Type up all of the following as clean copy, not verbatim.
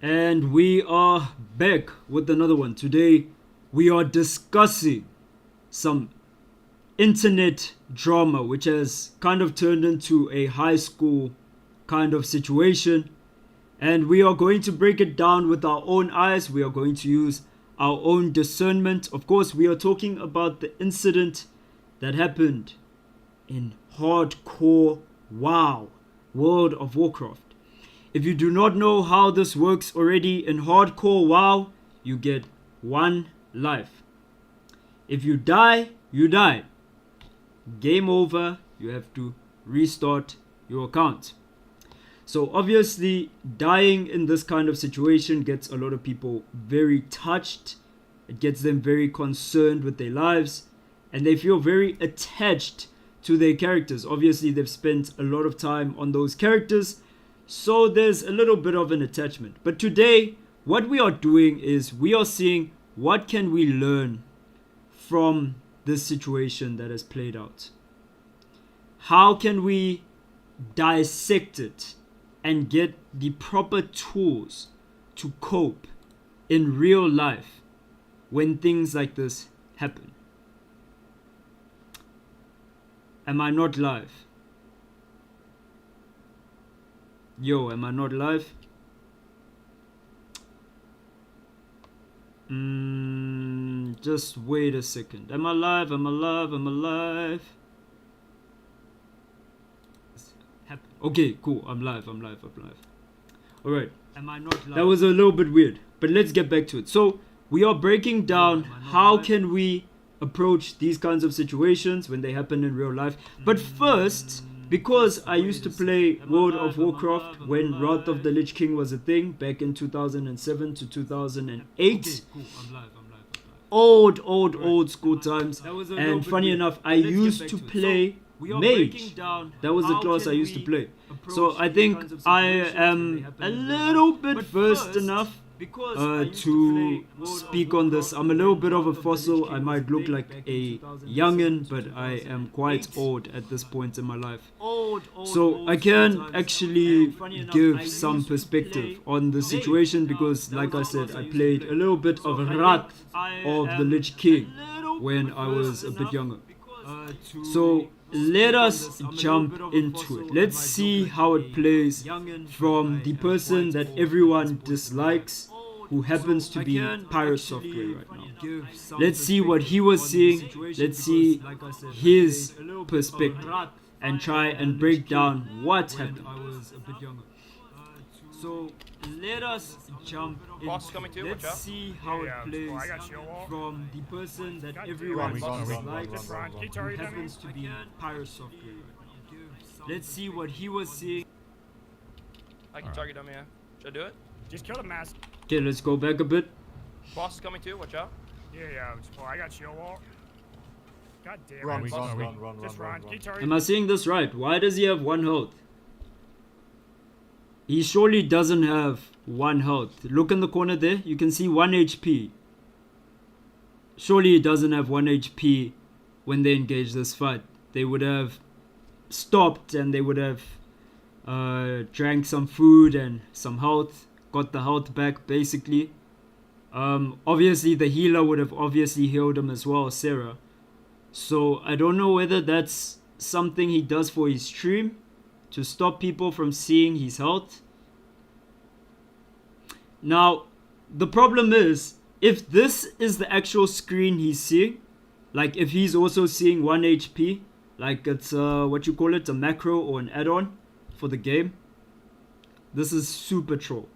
And we are back with another one. Today we are discussing some internet drama which has kind of turned into a high school kind of situation, and we are going to break it down with our own eyes. We are going to use our own discernment. Of course, we are talking about the incident that happened in Hardcore WoW, World of Warcraft. If you do not know how this works already, in Hardcore WoW, you get one life. If you die, you die. Game over. You have to restart your account. So obviously, dying in this kind of situation gets a lot of people very touched. It gets them very concerned with their lives, and they feel very attached to their characters. Obviously, they've spent a lot of time on those characters, so there's a little bit of an attachment. But today, what we are doing is we are seeing what can we learn from this situation that has played out. How can we dissect it and get the proper tools to cope in real life when things like this happen? Am I not live? Yo, am I not live? Just wait a second. Am I live? Am I live? Am I live? Okay, cool. I'm live. Alright. Am I not live? That was a little bit weird, but let's get back to it. So, we are breaking down how can we approach these kinds of situations when they happen in real life. But first, because I used to play World of Warcraft when Wrath of the Lich King was a thing back in 2007 to 2008. Old school times. And funny enough, I used to play Mage. That was the class I used to play. So I think I am a little bit versed enough to speak on this. I'm a little bit of a fossil. I might look like a youngin, but I am quite old at this point in my life. So I can actually give some perspective on the situation because, like I said, I played a little bit of Wrath of the Lich King when I was a bit younger. So let us jump into it. Let's see how it plays from the person that everyone dislikes, who happens to be PirateSoftware right now. Let's see what he was seeing. Let's see his perspective and try and break down what happened. So let us jump in. Let's see how it plays from the person that everyone dislikes, who happens to be PirateSoftware. Let's see what he was seeing. I can target him, yeah. Should I do it? Just kill the mask. Okay, let's go back a bit. Boss is coming too, watch out. Yeah, I got shield wall. God damn it. Run. Just run. Keep targeting. Am I seeing this right? Why does he have 1 health? He surely doesn't have 1 health. Look in the corner there. You can see 1 HP. Surely he doesn't have 1 HP when they engage this fight. They would have stopped and they would have drank some food and some health. Got the health back basically. Obviously the healer would have obviously healed him as well, Sarah. So I don't know whether that's something he does for his stream, to stop people from seeing his health. Now, the problem is, if this is the actual screen he's seeing, like if he's also seeing 1 HP, like it's what you call it, a macro or an add-on for the game, this is super troll.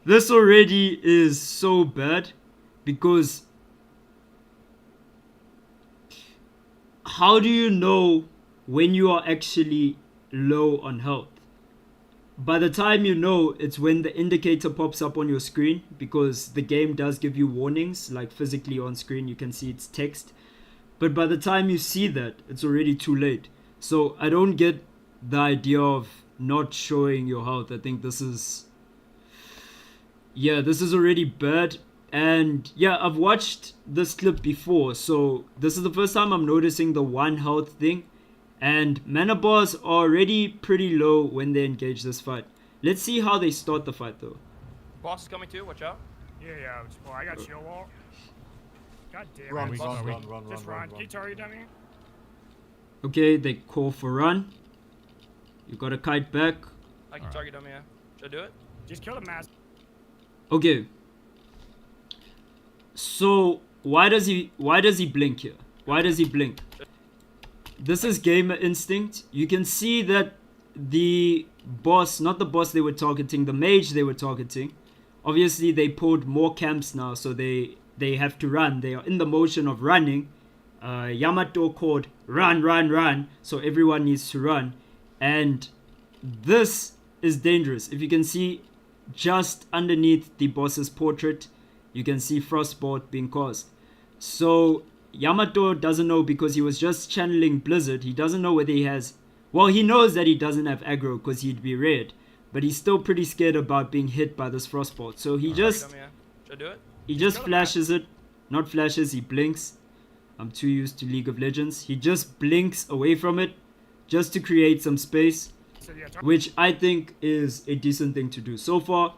This already is so bad, because how do you know when you are actually low on health? By the time you know, it's when the indicator pops up on your screen, because the game does give you warnings, like physically on screen you can see it's text. But by the time you see that, it's already too late. So I don't get the idea of not showing your health. I think this is already bad. And yeah, I've watched this clip before, so this is the first time I'm noticing the 1 health thing. And mana bars are already pretty low when they engage this fight. Let's see how they start the fight though. Boss is coming too. Watch out. Yeah. Well, I got shield wall. God damn Run, it. run. Just run. Can you target dummy? Okay, they call for run. You gotta kite back. I can target him, yeah. Should I do it? Just kill the master. Okay. So why does he blink here? Why does he blink? This is gamer instinct. You can see that the boss, not the boss they were targeting, the mage they were targeting. Obviously they pulled more camps now, so they have to run. They are in the motion of running. Yamato called run, so everyone needs to run. And this is dangerous. If you can see just underneath the boss's portrait, you can see frostbolt being caused. So Yamato doesn't know, because he was just channeling Blizzard. He doesn't know whether he has, well, he knows that he doesn't have aggro because he'd be red, but he's still pretty scared about being hit by this frostbolt. So he just Should I do it? he just flashes it. Not flashes, he blinks. I'm too used to League of Legends. He just blinks away from it just to create some space, So, yeah, which I think is a decent thing to do. So far,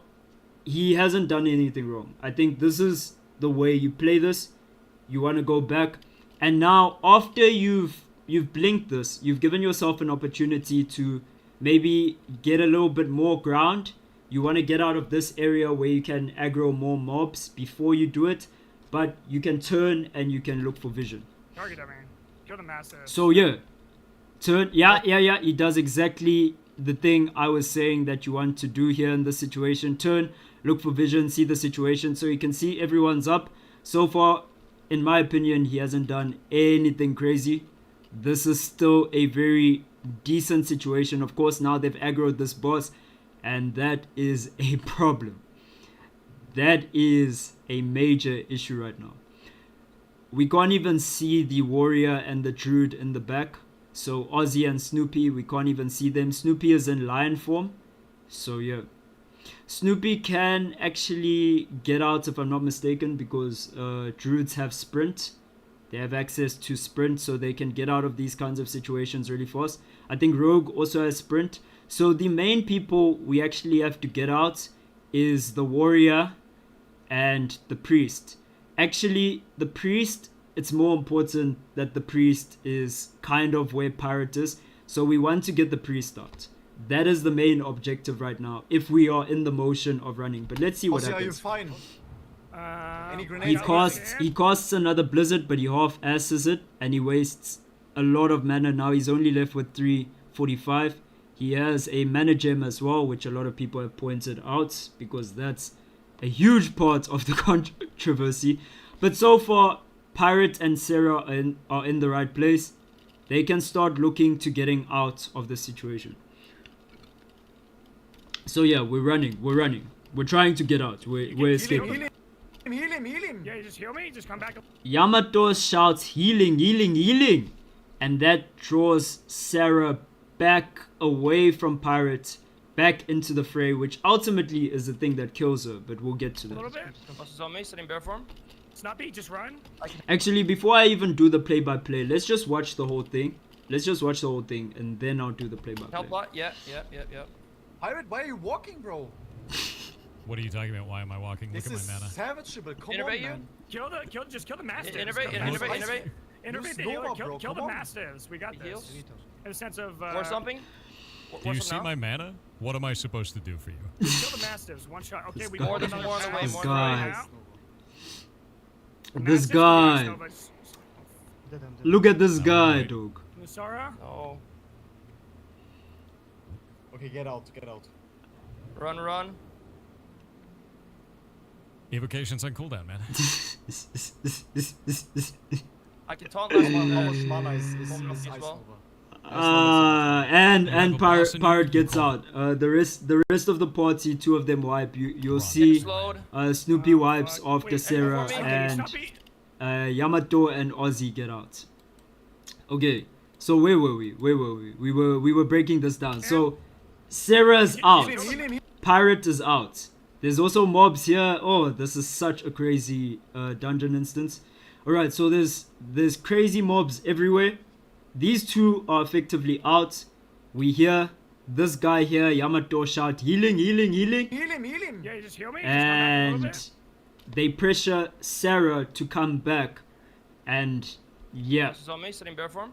he hasn't done anything wrong. I think this is the way you play this. You want to go back, and now after you've blinked this, you've given yourself an opportunity to maybe get a little bit more ground. You want to get out of this area where you can aggro more mobs before you do it, but you can turn and you can look for vision. target dummy. Kill the master. So yeah, turn. Yeah. He does exactly the thing I was saying that you want to do here in this situation. Turn, look for vision, see the situation, so you can see everyone's up. So far, in my opinion, he hasn't done anything crazy. This is still a very decent situation. Of course, now they've aggroed this boss, and that is a problem. That is a major issue right now. We can't even see the warrior and the druid in the back. So Ozzy and Snoopy, we can't even see them. Snoopy is in lion form. So yeah. Snoopy can actually get out, if I'm not mistaken, because druids have sprint. They have access to sprint, so they can get out of these kinds of situations really fast. I think rogue also has sprint. So the main people we actually have to get out is the warrior and the priest. Actually, the priest, it's more important that the priest is kind of where pirate is. So we want to get the priest out. That is the main objective right now, if we are in the motion of running. But let's see what Are you happens. fine? Any He grenades? casts another blizzard, but he half asses it and he wastes a lot of mana. Now he's only left with 345. He has a mana gem as well, which a lot of people have pointed out, because that's a huge part of the controversy. But so far, Pirate and Sarah are in the right place. They can start looking to getting out of the situation. So yeah, we're running. We're trying to get out. We're escaping. Heal him. Yeah, you just heal me. Just come back. Yamato shouts healing, and that draws Sarah back away from Pirate, back into the fray, which ultimately is the thing that kills her, but we'll get to A little that. bit. Boss is on me, sitting bear form. Snoopy, just run. Actually, before I even do the play-by-play, let's just watch the whole thing. And then I'll do the play-by-play. Help lot, yeah. Pirate, why are you walking, bro? What are you talking about? Why am I walking? This Look is at my mana. savageable. Come Innervate on, you? man. Just kill the mastiffs. Innervate. Innervate the Nova, healer. bro, Kill the come on. mastiffs. We got He this. heals. In the sense of Or something. Do you see my mana? What am I supposed to do for you? kill the mastiffs. One shot. Okay, we More got than another more on the way. pass. This More on the way. guy. The This mastiffs, guy. Nova. Look at this guy, dog. Nusara? Oh, Okay, get out. run. Evocation's on cooldown, man. I can taunt last How one. much mana is as Ice well. Nova? And have a boss in Pirate you? gets out. The rest of the party, two of them wipe. You'll Get see slowed. Snoopy wipes after Wait, Sarah, for me. and Snoopy? Yamato and Ozzy get out. Okay, so where were we? We were breaking this down. So Sarah's out. Heal him. Pirate is out. There's also mobs here. Oh, this is such a crazy dungeon instance. Alright, so there's crazy mobs everywhere. These two are effectively out. We here. this guy here, Yamato, shout healing, healing, healing, Heal him, heal him. Yeah, you just heal me. Just come back a little and bit. they pressure Sarah to come back, and yeah, This is on me, sitting bear form.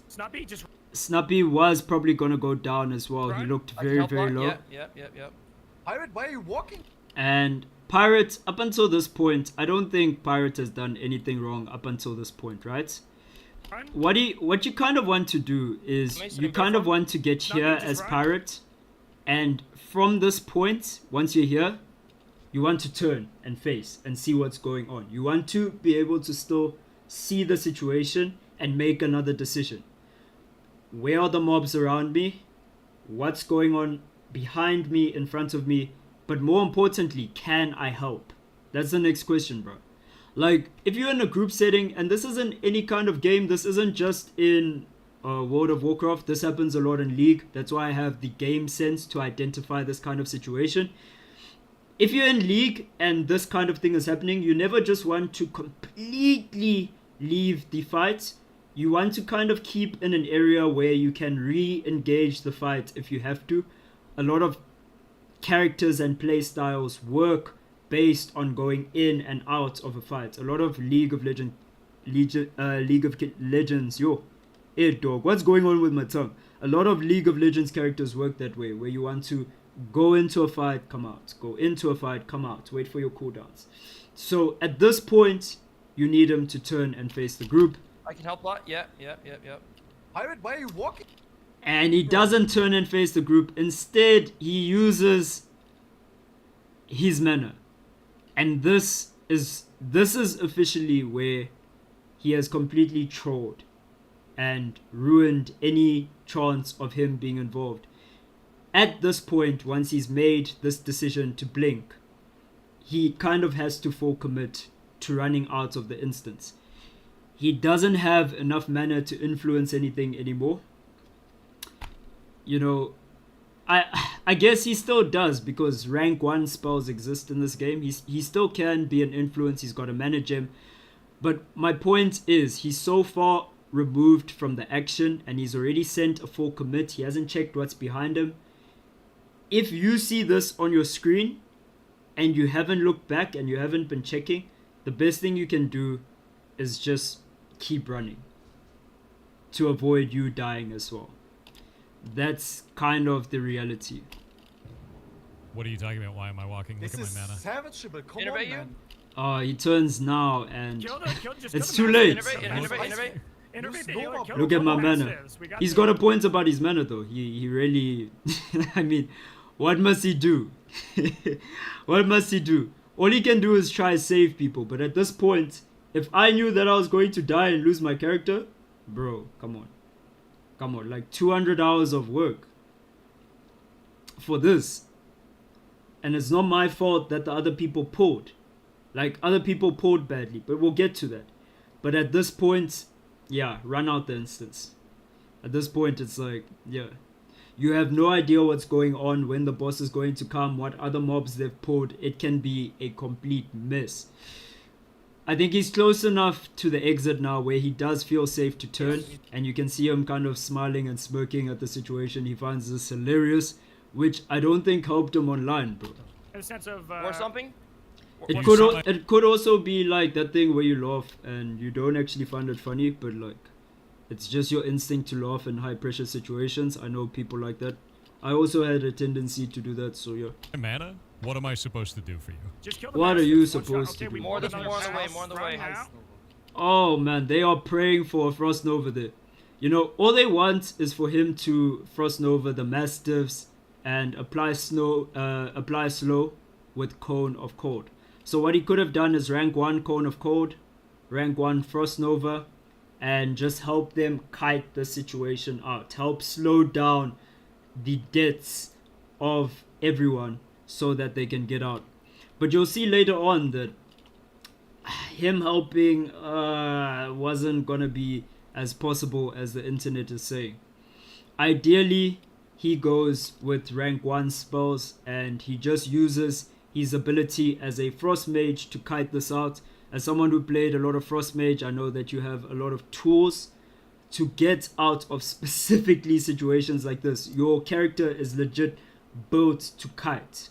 Snappy, just Snappy was probably gonna go down as well. He Right. looked I can very, help very lot. low. Yep. Pirate, why are you walking? And Pirate, up until this point, I don't think Pirate has done anything wrong up until this point, right? run. What you kind of want to do is Mason you and kind of Belfort? want to get Nothing, here just as run. Pirate, and from this point, once you're here, you want to turn and face and see what's going on. You want to be able to still see the situation and make another decision. Where are the mobs around me? What's going on behind me, in front of me? But more importantly, can I help? That's the next question, bro. Like, if you're in a group setting, and this isn't any kind of game, this isn't just in World of Warcraft, this happens a lot in League. That's why I have the game sense to identify this kind of situation. If you're in League and this kind of thing is happening, you never just want to completely leave the fight. You want to kind of keep in an area where you can re-engage the fight if you have to. A lot of characters and play styles work based on going in and out of a fight. A lot of League of Legends, yo, hey dog, what's going on with my tongue? A lot of League of Legends characters work that way, where you want to go into a fight, come out, go into a fight, come out, wait for your cooldowns. So at this point, you need him to turn and face the group, I can help lot. Yep. Pirate, why are you walking? and he doesn't turn and face the group. Instead, he uses his mana. And this is officially where he has completely trolled and ruined any chance of him being involved. At this point, once he's made this decision to blink, he kind of has to full commit to running out of the instance. He doesn't have enough mana to influence anything anymore. You know, I guess he still does, because rank 1 spells exist in this game. He still can be an influence. He's got a mana gem. But my point is, he's so far removed from the action, and he's already sent a full commit. He hasn't checked what's behind him. If you see this on your screen and you haven't looked back and you haven't been checking, the best thing you can do is just keep running to avoid you dying as well. That's kind of the reality. What are you talking about? Why am I walking? This Look is at my mana. savageable. Come Innovate on, you? man. He turns now, and Kill the, kill, just it's kill too the late. massive. Innovate. Innovate the Use healer, Nova, kill bro. Look at the my mana. massives. We He's this. got a point about his mana though. He really, I mean, what must he do? What must he do? All he can do is try to save people. But at this point, if I knew that I was going to die and lose my character, bro, come on, like 200 hours of work for this. And it's not my fault that the other people pulled. Like, other people pulled badly, but we'll get to that. But at this point, yeah, run out the instance. At this point, it's like, yeah, you have no idea what's going on, when the boss is going to come, what other mobs they've pulled. It can be a complete mess. I think he's close enough to the exit now where he does feel safe to turn, and you can see him kind of smiling and smirking at the situation. He finds this hilarious, which I don't think helped him online, bro. In the sense of War something? It could also be like that thing where you laugh and you don't actually find it funny, but like it's just your instinct to laugh in high pressure situations. I know people like that. I also had a tendency to do that, so yeah. Mana? What am I supposed to do for you? just kill the What are massives. you One shot. supposed Okay, to we do? More pulled than another more on the way, house more on the right way. now. Oh man, they are praying for a Frost Nova there. You know, all they want is for him to Frost Nova the Mastiffs and apply slow with Cone of Cold. So what he could have done is rank 1 Cone of Cold, rank 1 Frost Nova, and just help them kite the situation out. Help slow down the deaths of everyone so that they can get out. But you'll see later on that him helping wasn't gonna be as possible as the internet is saying. Ideally, he goes with rank 1 spells and he just uses his ability as a Frost Mage to kite this out. As someone who played a lot of Frost Mage, I know that you have a lot of tools to get out of specifically situations like this. Your character is legit built to kite.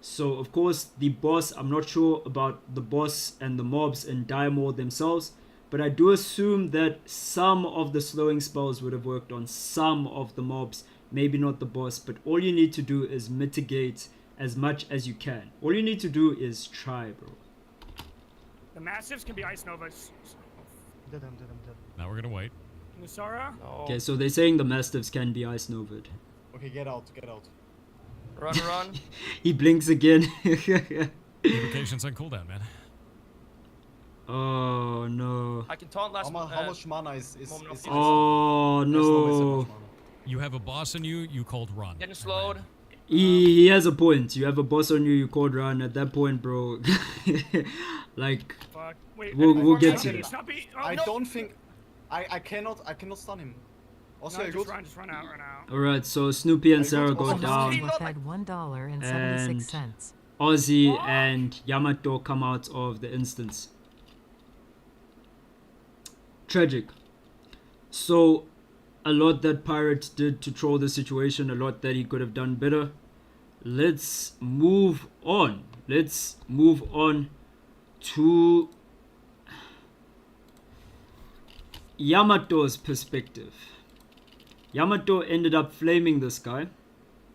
So of course the boss, I'm not sure about the boss and the mobs in Diamore themselves, but I do assume that some of the slowing spells would have worked on some of the mobs, maybe not the boss, but all you need to do is mitigate as much as you can. All you need to do is try, bro. The massives can be Ice Novas. Now we're gonna wait. Nusara? No. Okay, so they're saying the Mastiffs can be Ice Novid. Okay, get out, get out. Run, run. He blinks again. Evocation's on cooldown, man. Oh no. I can taunt last. How much mana is moment of is peace. Oh There's no way so no. much mana. You have a boss in you. You called run. Getting slowed. He has a point. You have a boss on you, you called run. At that point, bro. Like, Fuck. Wait, We'll get to Snuppy, it. Snuppy. Oh, I no. don't think I cannot stun him. Also, No, good. just run out, run out. alright, so Snoopy and I Sarah got go also down. Snoopy. Fed $1.76. Ozzy and Yamato come out of the instance. Tragic. So, a lot that Pirate did to troll the situation, a lot that he could have done better. Let's move on. Let's move on to Yamato's perspective. Yamato ended up flaming this guy,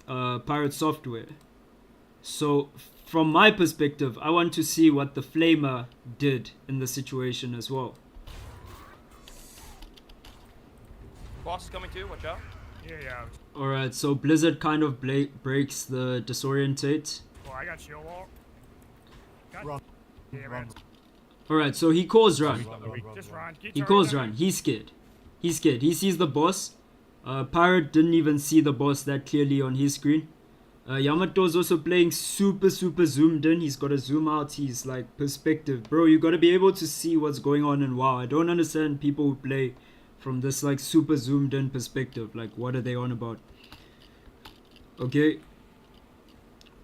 PirateSoftware. So, from my perspective, I want to see what the flamer did in the situation as well. Boss is coming too. Watch out. Yeah. Alright, so Blizzard kind of breaks the disorientate. Well, I got shield wall. Run. Yeah, Run. man. Alright, so he calls run. Just run. Keep He targeting calls them. run. He's scared. He's scared. He sees the boss. Pirate didn't even see the boss that clearly on his screen. Yamato's also playing super zoomed in. He's got to zoom out. He's like perspective. Bro, you got to be able to see what's going on in WoW. I don't understand people who play from this like super zoomed in perspective. Like, what are they on about? Okay.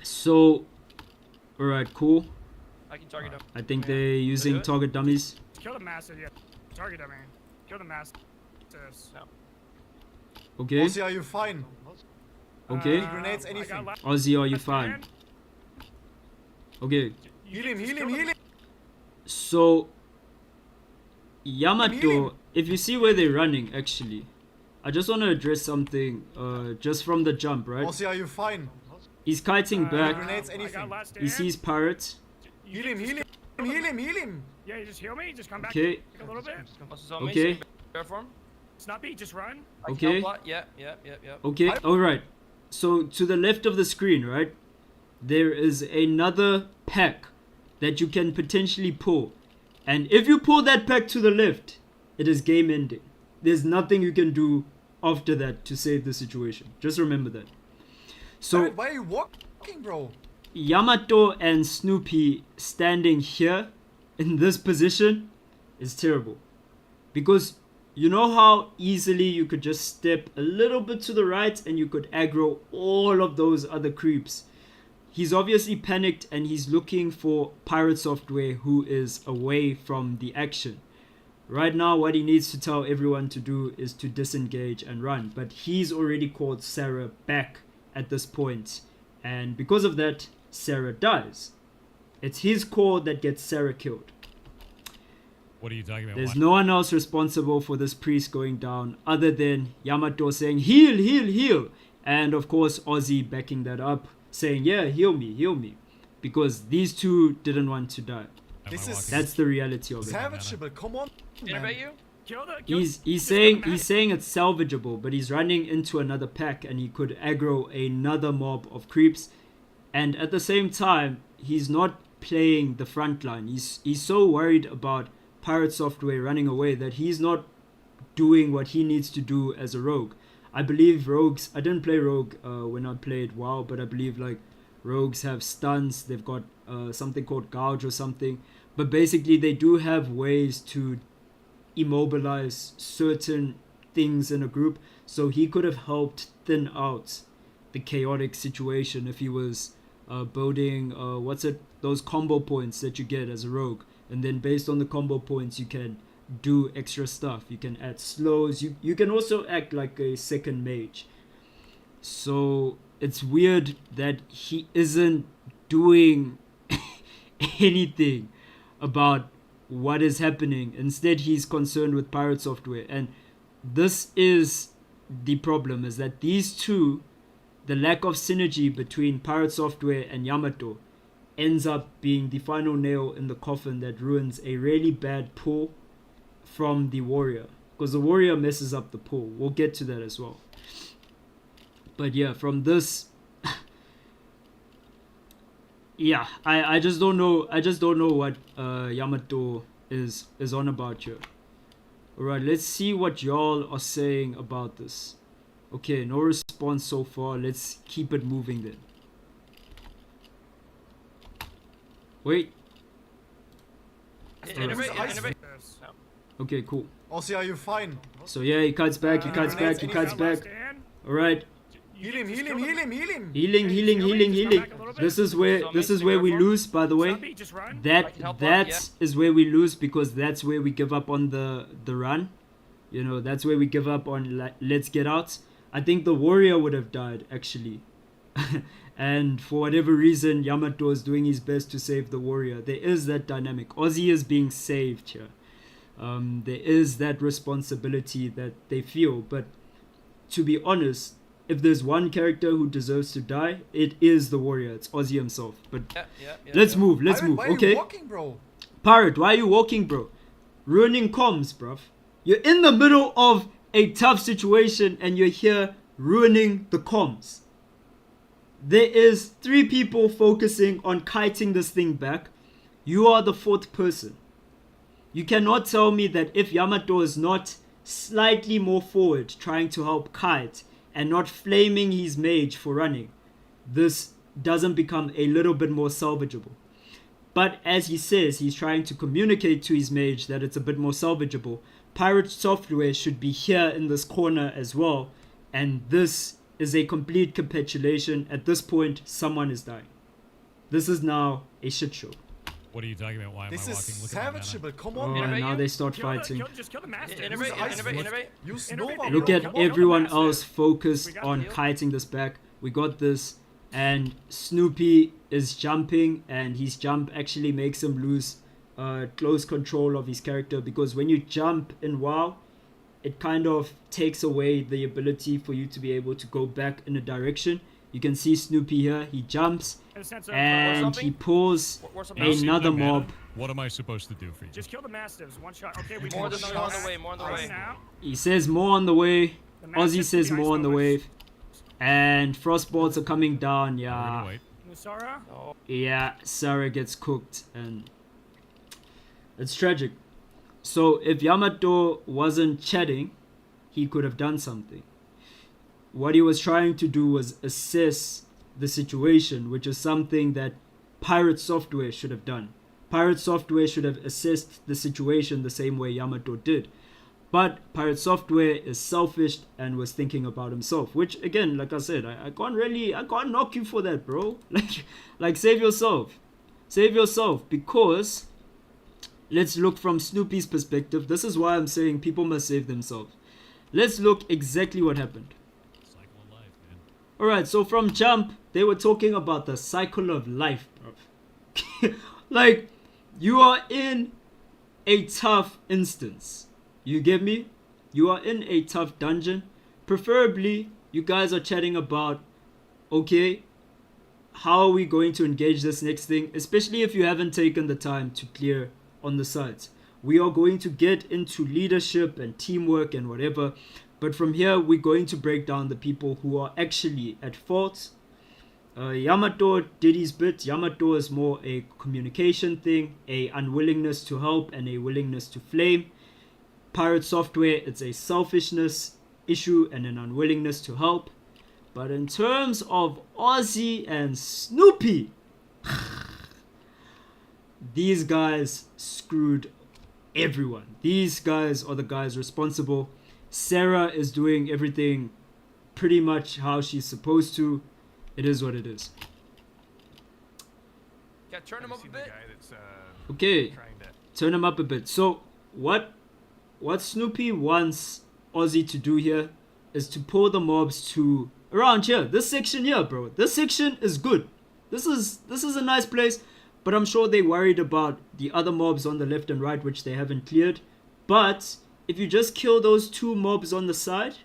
So, alright, cool. I can target him. I think Yeah. they're using it? target dummies. Kill the massive, yeah. Target them, man. Kill the massive. No. Okay. Ozzy, are you fine? Okay. Grenades, I got anything. last Ozzy, are you man. fine? Okay. Heal him, Just heal kill him, them. heal him. So, Heal Yamato, him. if you see where they're running, actually, I just want to address something just from the jump, right? Ozzy, are you fine? He's kiting back. Grenades, I got anything. last He stand. sees Pirate. You Heal him, just heal him, kill heal them. him, heal him. Yeah, you just heal me. Just come back Okay. a little bit. Boss is on me. Okay. Sitting bear form. Snuppy, just run. I can Okay. help lot. Yeah. Okay, alright. So, to the left of the screen, right? There is another pack that you can potentially pull. And if you pull that pack to the left, it is game ending. There's nothing you can do after that to save the situation. Just remember that. So, Why are you walking, bro? Yamato and Snoopy standing here in this position is terrible. Because you know how easily you could just step a little bit to the right and you could aggro all of those other creeps. He's obviously panicked and he's looking for PirateSoftware who is away from the action. Right now what he needs to tell everyone to do is to disengage and run. But he's already called Sarah back at this point. And because of that, Sarah dies. It's his call that gets Sarah killed. What are you talking about? There's What? no one else responsible for this priest going down other than Yamato saying, heal, heal, heal. And of course, Ozzy backing that up, saying, yeah, heal me. Because these two didn't want to die. Am This I is- walking? That's the reality of it. Savageable, come on. Innervate Man. you. Kill the. He's just kill saying the he's saying it's salvageable, but he's running into another pack and he could aggro another mob of creeps. And at the same time, he's not playing the front line. He's so worried about PirateSoftware running away that he's not doing what he needs to do as a rogue. I believe rogues, I didn't play rogue when I played WoW, but I believe like rogues have stuns. They've got something called gouge or something. But basically they do have ways to immobilize certain things in a group. So he could have helped thin out the chaotic situation if he was building those combo points that you get as a rogue. And then based on the combo points, you can do extra stuff. You can add slows. You can also act like a second mage. So it's weird that he isn't doing anything about what is happening. Instead, he's concerned with Pirate Software. And this is the problem, is that these two, the lack of synergy between Pirate Software and Yamato, ends up being the final nail in the coffin that ruins a really bad pull from the warrior, because the warrior messes up the pull. We'll get to that as well. But yeah, from this, yeah, I just don't know. I just don't know what Yamato is on about here. All right, let's see what y'all are saying about this. Okay, no response so far. Let's keep it moving then. Wait. Innovate. This. No. Okay, cool. Ozzy, are you fine? So yeah, he cuts back. He cuts back. He cuts back. Stand. All right. Heal him, heal him, heal him, heal him. Healing. This is where we lose, by the way. Zombie, just run. That is where we lose, because that's where we give up on the run. You know, that's where we give up on let's get out. I think the warrior would have died actually. And for whatever reason, Yamato is doing his best to save the warrior. There is that dynamic. Ozzy is being saved here. There is that responsibility that they feel. But to be honest, if there's one character who deserves to die, it is the warrior. It's Ozzy himself. But let's move. Let's move. Why Okay. are you walking, bro? Pirate, why are you walking, bro? Ruining comms, bruv. You're in the middle of a tough situation and you're here ruining the comms. There is 3 people focusing on kiting this thing back. You are the 4th person. You cannot tell me that if Yamato is not slightly more forward trying to help kite and not flaming his mage for running, this doesn't become a little bit more salvageable. But as he says, he's trying to communicate to his mage that it's a bit more salvageable. Pirate Software should be here in this corner as well, and this is a complete capitulation. At this point, someone is dying. This is now a shit show. What are you talking about? Why am This I is walking? Look at my savageable. Come Oh, on, and Innovate now you? they start Kill the- fighting. Just kill the master. Innovate. Use Innovate. Nova, Look bro. at Come on. everyone massive. else focused We got on you. kiting this back. We got this. And Snoopy is jumping, and his jump actually makes him lose close control of his character, because when you jump in WoW, it kind of takes away the ability for you to be able to go back in a direction. You can see Snoopy here. He jumps In a sense of, and something? he pulls Or some Now see my another mana? mob. What am I supposed to do for you? just kill the mastiffs. One shot. Okay, we More can than go on the back. way. More on the Right way. now. He says more on the way. The Ozzy mastiffs says will be more on the ice wave. And frostbolts are coming down. We're Yeah. gonna wait. Musara? Oh, Yeah, Sarah gets cooked, and it's tragic. So if Yamato wasn't chatting, he could have done something. What he was trying to do was assess the situation, which is something that Pirate Software should have done. Pirate Software should have assessed the situation the same way Yamato did. But Pirate Software is selfish and was thinking about himself, which again, like I said, I can't knock you for that, bro. Like save yourself. Save yourself, because let's look from Snoopy's perspective. This is why I'm saying people must save themselves. Let's look exactly what happened. Cycle of life, man. Alright, so from jump, they were talking about the cycle of life, bro. Like, you are in a tough instance. You get me? You are in a tough dungeon. Preferably, you guys are chatting about, okay, how are we going to engage this next thing? Especially if you haven't taken the time to clear on the sides. We are going to get into leadership and teamwork and whatever. But from here, we're going to break down the people who are actually at fault. Yamato did his bit. Yamato is more a communication thing, a unwillingness to help and a willingness to flame. Pirate Software, it's a selfishness issue and an unwillingness to help. But in terms of Ozzy and Snoopy, these guys screwed everyone. These guys are the guys responsible. Sarah is doing everything pretty much how she's supposed to. It is what it is. yeah, turn him up a bit. Okay, turn him up a bit. So what what Snoopy wants Ozzy to do here is to pull the mobs to around here. This section here, bro. This section is good. This is a nice place, but I'm sure they're worried about the other mobs on the left and right, which they haven't cleared. But if you just kill those 2 mobs on the side,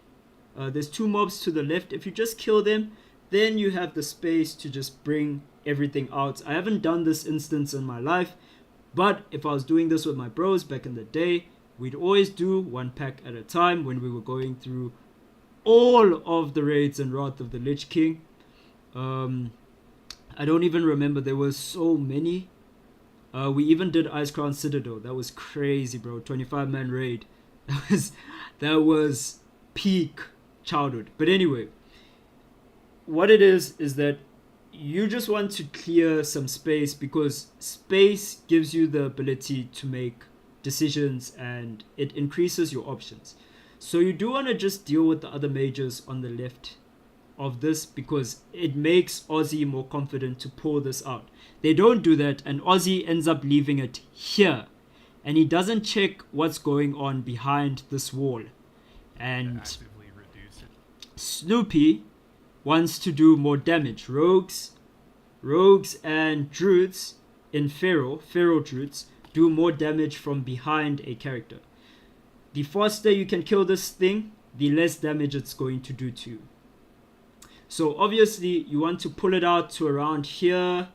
there's 2 mobs to the left. If you just kill them, then you have the space to just bring everything out. I haven't done this instance in my life, but if I was doing this with my bros back in the day, we'd always do 1 pack at a time when we were going through all of the raids and Wrath of the Lich King. I don't even remember, there were so many. We even did Ice Crown Citadel. That was crazy, bro. 25-man raid. That was peak childhood. But anyway, what it is that you just want to clear some space, because space gives you the ability to make decisions and it increases your options. So you do want to just deal with the other mages on the left of this, because it makes Ozzy more confident to pull this out. They don't do that, and Ozzy ends up leaving it here, and he doesn't check what's going on behind this wall. And Snoopy wants to do more damage. Rogues and druids in feral druids do more damage from behind a character. The faster you can kill this thing, the less damage it's going to do to you. So obviously you want to pull it out to around here,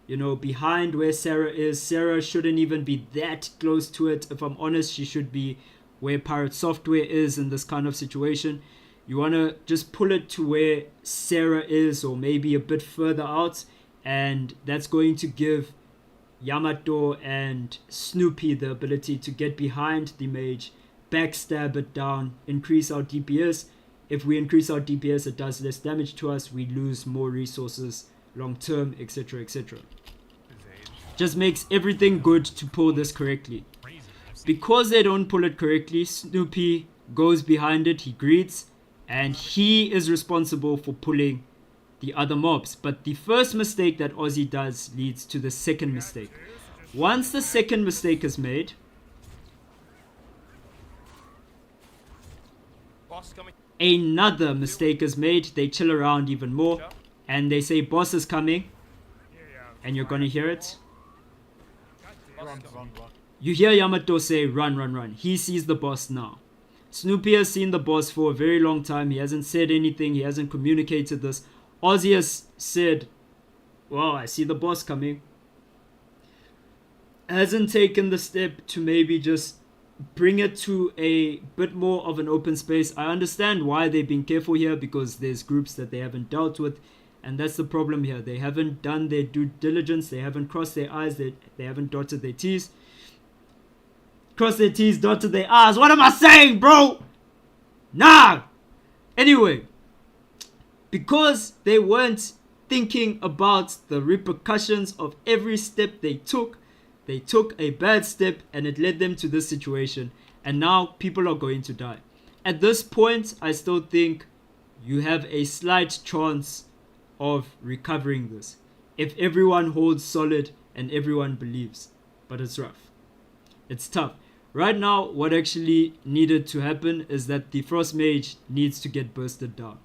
you know, behind where Sarah is. Sarah shouldn't even be that close to it. If I'm honest, she should be where PirateSoftware is in this kind of situation. You want to just pull it to where Sarah is, or maybe a bit further out, and that's going to give Yamato and Snoopy the ability to get behind the mage, backstab it down, increase our DPS. If we increase our DPS, it does less damage to us. We lose more resources long term, etc, etc. Just makes everything good to pull this correctly. Because they don't pull it correctly, Snoopy goes behind it, he greets, and he is responsible for pulling the other mobs. But the first mistake that Ozzy does leads to the second mistake. Once the second mistake is made, Boss coming. another mistake is made. They chill around even more, and they say boss is coming, and you're gonna hear it. Run. You hear Yamato say run, run, run. He sees the boss now. Snoopy has seen the boss for a very long time. He hasn't said anything. He hasn't communicated this. Ozzy has said, well, I see the boss coming. Hasn't taken the step to maybe just bring it to a bit more of an open space. I understand why they're being careful here, because there's groups that they haven't dealt with, and that's the problem here. They haven't done their due diligence. They haven't crossed their I's. They haven't dotted their T's. Cross their T's, dotted their R's. What am I saying, bro? Nah. Anyway, because they weren't thinking about the repercussions of every step they took a bad step, and it led them to this situation, and now people are going to die. At this point, I still think you have a slight chance of recovering this if everyone holds solid and everyone believes, but it's rough. It's tough. Right now, what actually needed to happen is that the Frost Mage needs to get bursted down.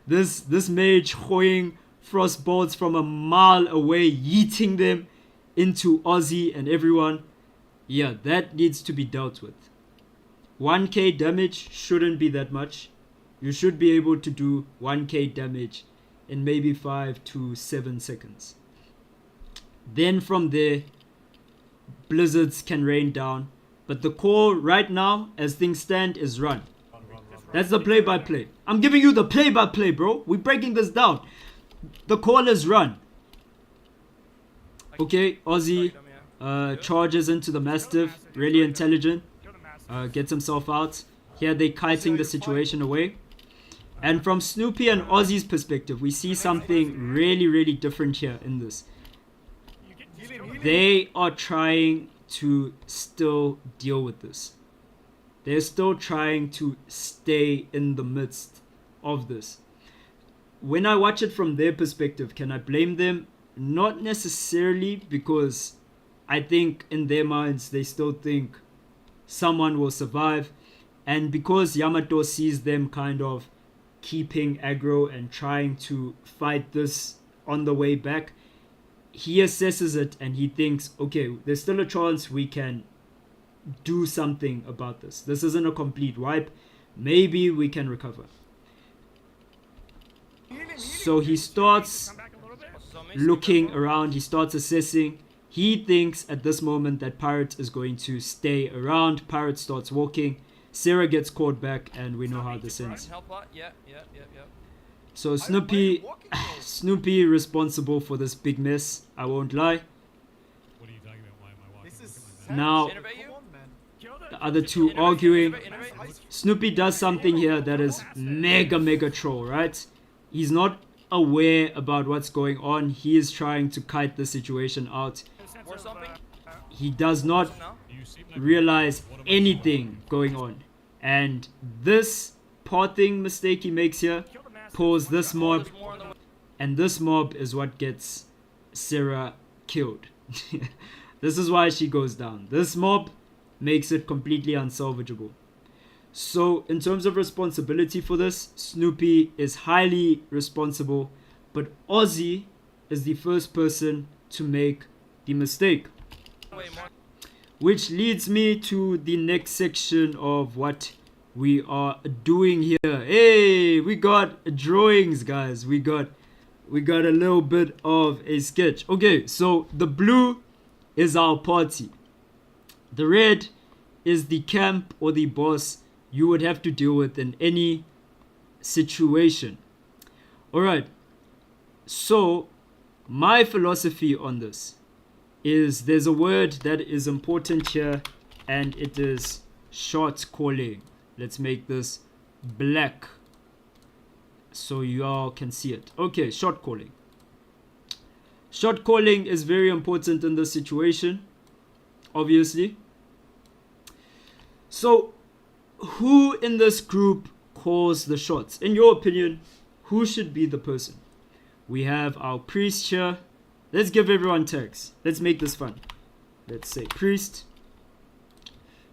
this mage hoing frost bolts from a mile away, yeeting them into Ozzy and everyone. Yeah, that needs to be dealt with. 1k damage shouldn't be that much. You should be able to do 1k damage in maybe 5 to 7 seconds. Then from there, blizzards can rain down, but the call right now as things stand is run. That's the play-by-play. I'm giving you the play-by-play, bro. We're breaking this down. The call is run. Okay, Ozzy charges into the Mastiff, really intelligent, gets himself out. Here they're kiting the situation away. And from Snoopy and Ozzy's perspective, we see something really, really different here in this. They are trying to still deal with this. They're still trying to stay in the midst of this. When I watch it from their perspective, can I blame them? Not necessarily, because I think in their minds they still think someone will survive. And because Yamato sees them kind of keeping aggro and trying to fight this on the way back, he assesses it and he thinks, okay, there's still a chance we can do something about this. This isn't a complete wipe. Maybe we can recover. So he starts Come back a little bit. So Mason, looking careful. around. He starts assessing. He thinks at this moment that Pirate is going to stay around. Pirate starts walking. Sarah gets caught back, and we know how this ends. Help lot. Yeah. So Snoopy, Snoopy responsible for this big mess. I won't lie. What are you talking about? Why am I walking? This is Look at my sad. map. Now Innovate you? Come on, man. Kill the. the other two Innovate, arguing. innovate. Snoopy does something here that is mega troll, right? He's not aware about what's going on. He is trying to kite the situation out. sense Or of, something? He does not So now? You seem like realize what am I anything going on. And this pathing mistake he makes here kill the master. pulls this mob, There's more on the way. and this mob is what gets Sarah killed. This is why she goes down. This mob makes it completely unsalvageable. So in terms of responsibility for this, Snoopy is highly responsible, but Ozzy is the first person to make the mistake. Wait, more. Which leads me to the next section of what we are doing here. Hey, we got drawings, guys. We got a little bit of a sketch. Okay, so the blue is our party. The red is the camp or the boss you would have to deal with in any situation. Alright, so my philosophy on this is there's a word that is important here, and it is shot calling. Let's make this black so you all can see it. Okay, shot calling. Shot calling is very important in this situation, obviously. So who in this group calls the shots? In your opinion, who should be the person? We have our priest here. Let's give everyone tags. Let's make this fun. Let's say priest.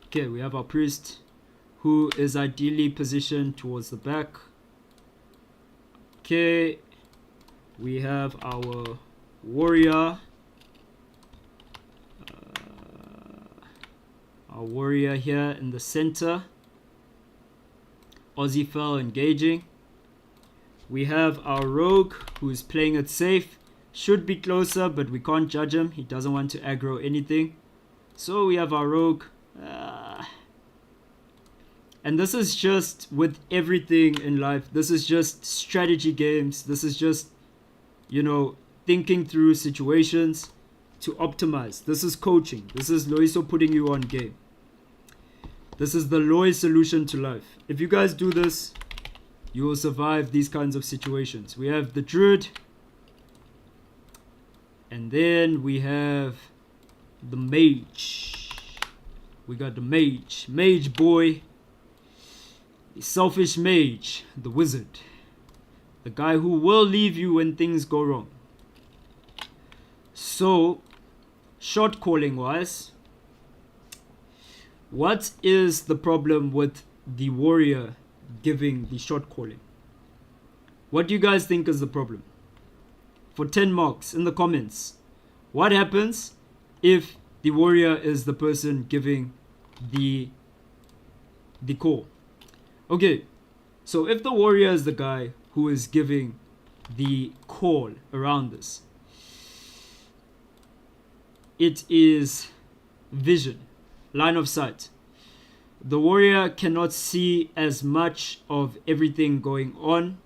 Okay, we have our priest, who is ideally positioned towards the back. Okay, we have our warrior. Our warrior here in the center. Ozzy fell engaging. We have our rogue, who's playing it safe. Should be closer, but we can't judge him. He doesn't want to aggro anything. So we have our rogue. And this is just with everything in life. This is just strategy games. This is just, you know, thinking through situations to optimize. This is coaching. This is Loiso putting you on game. This is the Loi solution to life. If you guys do this, you will survive these kinds of situations. We have the druid. And then we have the mage. We got the mage. Mage boy. The selfish mage. The wizard. The guy who will leave you when things go wrong. So, shot calling wise, what is the problem with the warrior giving the shot calling? What do you guys think is the problem? For 10 marks in the comments, what happens if the warrior is the person giving the call? Okay, so if the warrior is the guy who is giving the call around this, it is vision, line of sight. The warrior cannot see as much of everything going on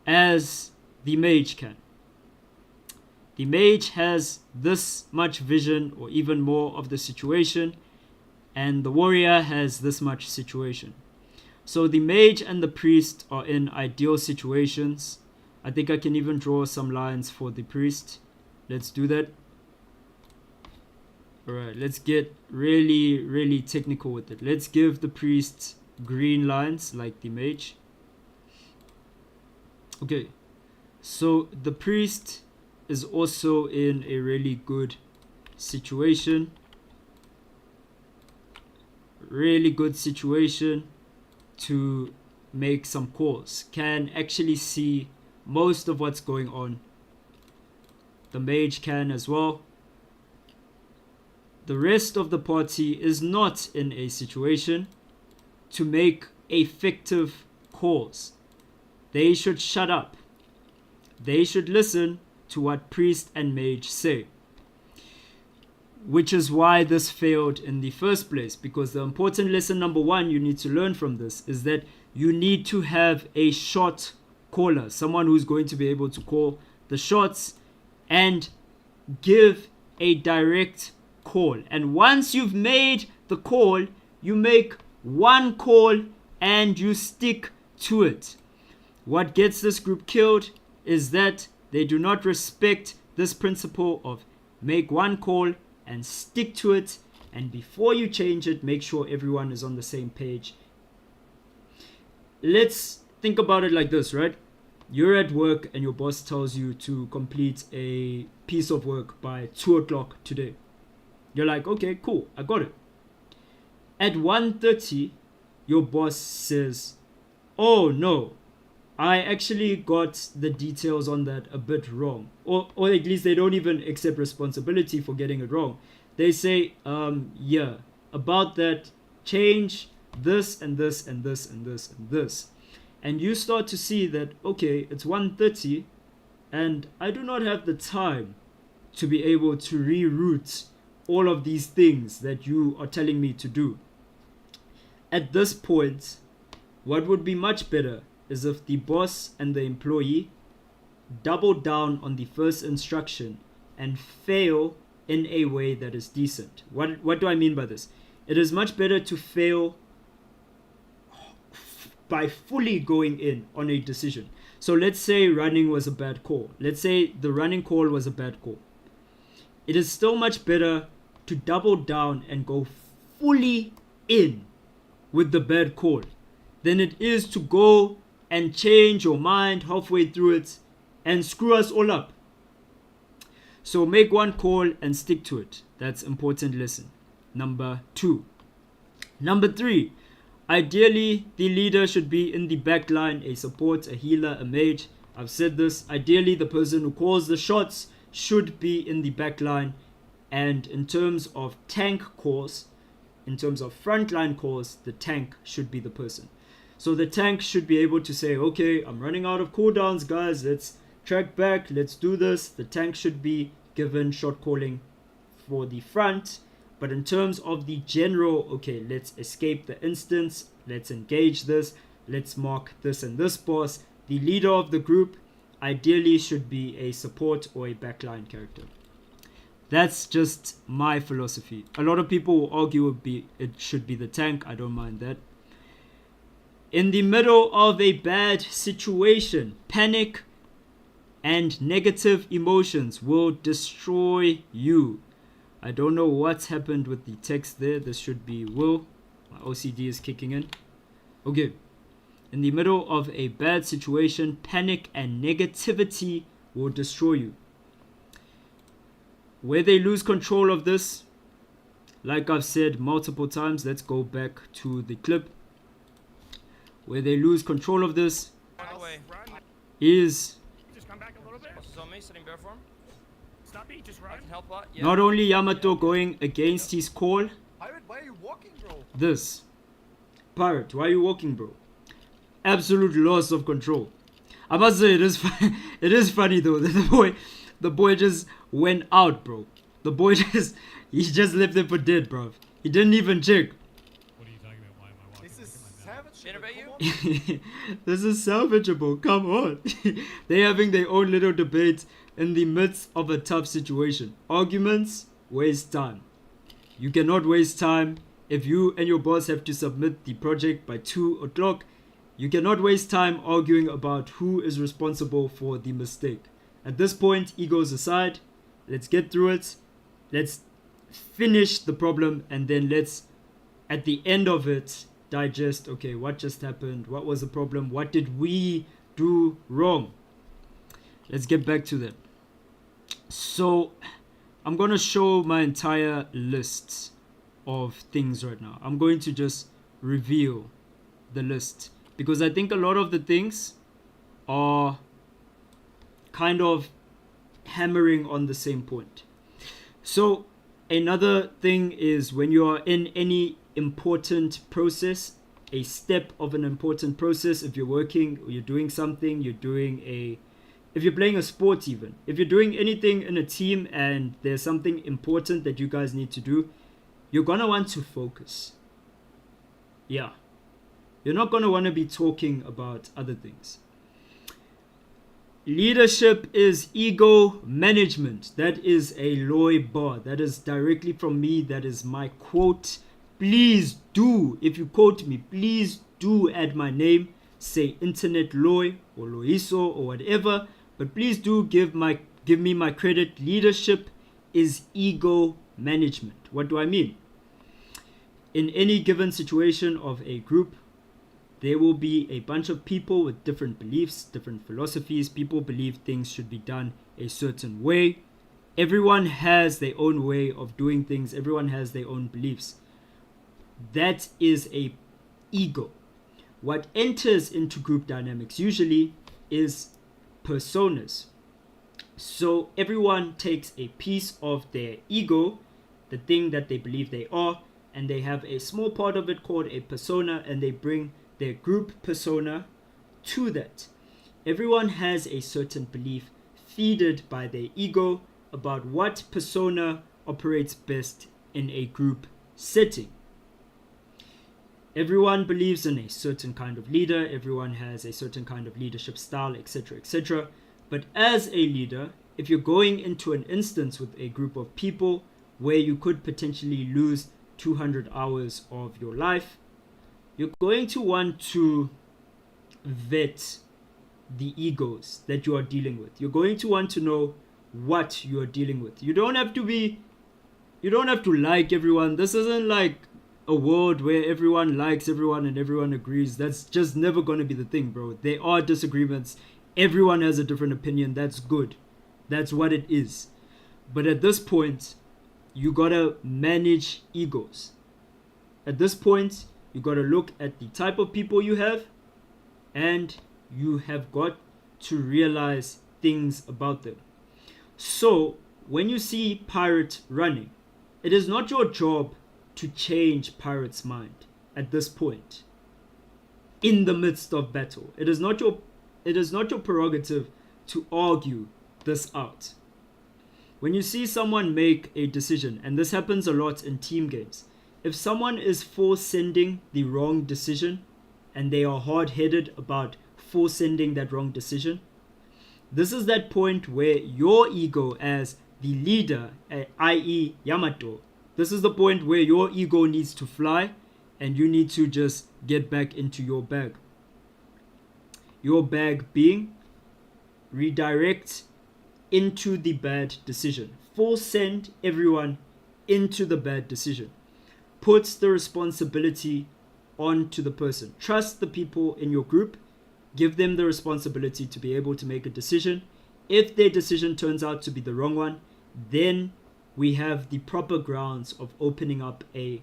as the mage can. The mage has this much vision or even more of the situation, and the warrior has this much situation. So the mage and the priest are in ideal situations. I think I can even draw some lines for the priest. Let's do that. Alright, let's get really technical with it. Let's give the priest green lines like the mage. Okay, so the priest is also in a really good situation. really good situation to make some calls, can actually see most of what's going on. The mage can as well. The rest of the party is not in a situation to make effective calls. They should shut up. They should listen to what priest and mage say. Which is why this failed in the first place, because the important lesson number one you need to learn from this is that you need to have a shot caller, someone who's going to be able to call the shots and give a direct call. And once you've made the call, you make one call and you stick to it. What gets this group killed is that they do not respect this principle of make one call and stick to it, and before you change it, make sure everyone is on the same page. Let's think about it like this, right? You're at work and your boss tells you to complete a piece of work by 2 o'clock today. You're like, okay, cool, I got it. At 1:30, your boss says, oh no, I actually got the details on that a bit wrong. Or at least they don't even accept responsibility for getting it wrong. They say, yeah, about that, change this and this and this and this and this. And you start to see that, okay, it's 1:30 and I do not have the time to be able to reroute all of these things that you are telling me to do. At this point, what would be much better is if the boss and the employee double down on the first instruction and fail in a way that is decent. What do I mean by this? It is much better to fail by fully going in on a decision. So let's say running was a bad call. Let's say the running call was a bad call. It is still much better to double down and go fully in with the bad call than it is to go and change your mind halfway through it and screw us all up. So make one call and stick to it. That's important lesson number 2. Number 3, ideally the leader should be in the back line, a support, a healer, a mage. I've said this. Ideally the person who calls the shots should be in the back line. And in terms of tank calls, in terms of frontline calls, the tank should be the person. So the tank should be able to say, okay, I'm running out of cooldowns, guys. Let's track back. Let's do this. The tank should be given shot calling for the front. But in terms of the general, okay, let's escape the instance. Let's engage this. Let's mark this and this boss. The leader of the group ideally should be a support or a backline character. That's just my philosophy. A lot of people will argue it should be the tank. I don't mind that. In the middle of a bad situation, panic and negative emotions will destroy you. I don't know what's happened with the text there. This should be will. My OCD is kicking in. Okay. In the middle of a bad situation, panic and negativity will destroy you. Where they lose control of this, like I've said multiple times, let's go back to the clip. Where they lose control of this is Just come back a little bit. Boss is on me, sitting bear form. Stop me, just I run. can help out. Yeah. not only Yamato going against his call, Pirate, why are you walking, bro? this. Pirate, why are you walking, bro? Absolute loss of control. I must say, it is funny though that the boy just went out, bro. The boy he just left him for dead, bro. He didn't even check. What are you talking about? Why am I walking? This is Look at my map. savage. Innovate you? This is salvageable. Come on. They're having their own little debate in the midst of a tough situation. Arguments waste time. You cannot waste time. If you and your boss have to submit the project by 2 o'clock, you cannot waste time arguing about who is responsible for the mistake. At this point, egos aside, let's get through it. Let's finish the problem, and then let's, at the end of it, digest, okay, what just happened? What was the problem? What did we do wrong? Let's get back to that. So, I'm going to show my entire list of things right now. I'm going to just reveal the list because I think a lot of the things are kind of hammering on the same point. So another thing is when you are in any important process, a step of an important process, if you're working or you're doing something, if you're playing a sport, even if you're doing anything in a team and there's something important that you guys need to do, you're gonna want to focus. Yeah, you're not gonna want to be talking about other things. Leadership is ego management. That is a Loy bar. That is directly from me. That is my quote. Please do, if you quote me, please do add my name. Say Internet Loy or Loiso or whatever. But please do give me my credit. Leadership is ego management. What do I mean? In any given situation of a group, there will be a bunch of people with different beliefs, different philosophies. People believe things should be done a certain way. Everyone has their own way of doing things. Everyone has their own beliefs. That is a ego. What enters into group dynamics usually is personas. So everyone takes a piece of their ego, the thing that they believe they are, and they have a small part of it called a persona, and they bring their group persona to that. Everyone has a certain belief feeded by their ego about what persona operates best in a group setting. Everyone believes in a certain kind of leader. Everyone has a certain kind of leadership style, etc., etc. But as a leader, if you're going into an instance with a group of people where you could potentially lose 200 hours of your life, you're going to want to vet the egos that you are dealing with. You're going to want to know what you are dealing with. You don't have to like everyone. This isn't like a world where everyone likes everyone and everyone agrees. That's just never going to be the thing, bro. There are disagreements. Everyone has a different opinion. That's good. That's what it is. But at this point, you gotta manage egos. At this point, you got to look at the type of people you have, and you have got to realize things about them. So when you see Pirate running, it is not your job to change Pirate's mind at this point in the midst of battle. It is not your prerogative to argue this out. When you see someone make a decision, and this happens a lot in team games, if someone is force-sending the wrong decision and they are hard-headed about force-sending that wrong decision, this is that point where your ego as the leader, i.e. Yamato, this is the point where your ego needs to fly and you need to just get back into your bag. Your bag being redirect into the bad decision. Force-send everyone into the bad decision. Puts the responsibility onto the person. Trust the people in your group. Give them the responsibility to be able to make a decision. If their decision turns out to be the wrong one, then we have the proper grounds of opening up a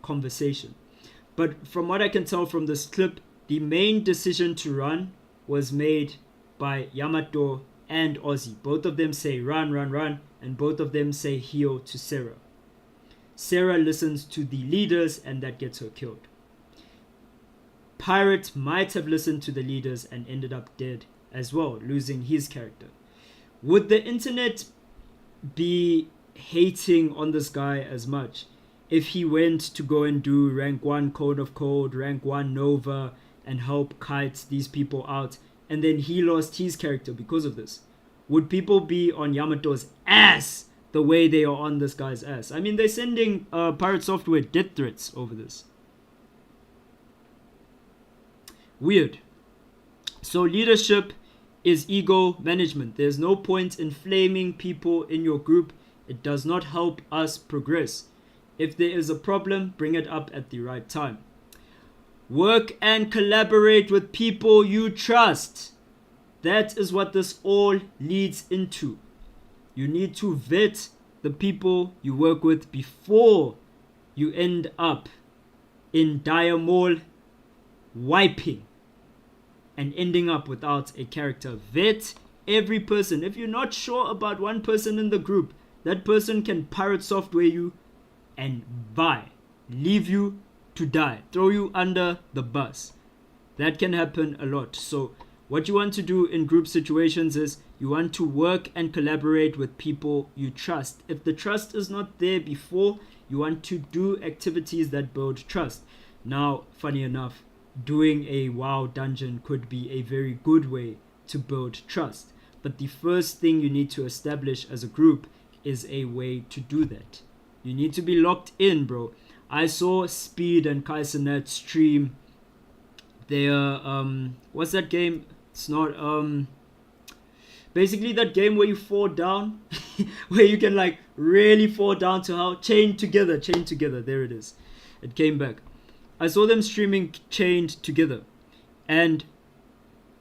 conversation. But from what I can tell from this clip, the main decision to run was made by Yamato and Ozzy. Both of them say run, run, run, and both of them say heal to Sarah. Sarah listens to the leaders and that gets her killed. Pirate might have listened to the leaders and ended up dead as well, losing his character. Would the internet be hating on this guy as much if he went to go and do rank 1 Code of Code, rank 1 Nova, and help kite these people out, and then he lost his character because of this? Would people be on Yamato's ass the way they are on this guy's ass? I mean, they're sending PirateSoftware death threats over this. Weird. So leadership is ego management. There's no point in flaming people in your group. It does not help us progress. If there is a problem, bring it up at the right time. Work and collaborate with people you trust. That is what this all leads into. You need to vet the people you work with before you end up in dire mall wiping and ending up without a character. Vet every person. If you're not sure about one person in the group, that person can pirate software you and leave you to die, throw you under the bus. That can happen a lot. So what you want to do in group situations is you want to work and collaborate with people you trust. If the trust is not there before, you want to do activities that build trust. Now, funny enough, doing a WoW dungeon could be a very good way to build trust. But the first thing you need to establish as a group is a way to do that. You need to be locked in, bro. I saw Speed and Kaisenet stream their what's that game? It's not basically that game where you fall down where you can like really fall down to how chained together. There it is. It came back. I saw them streaming Chained Together, and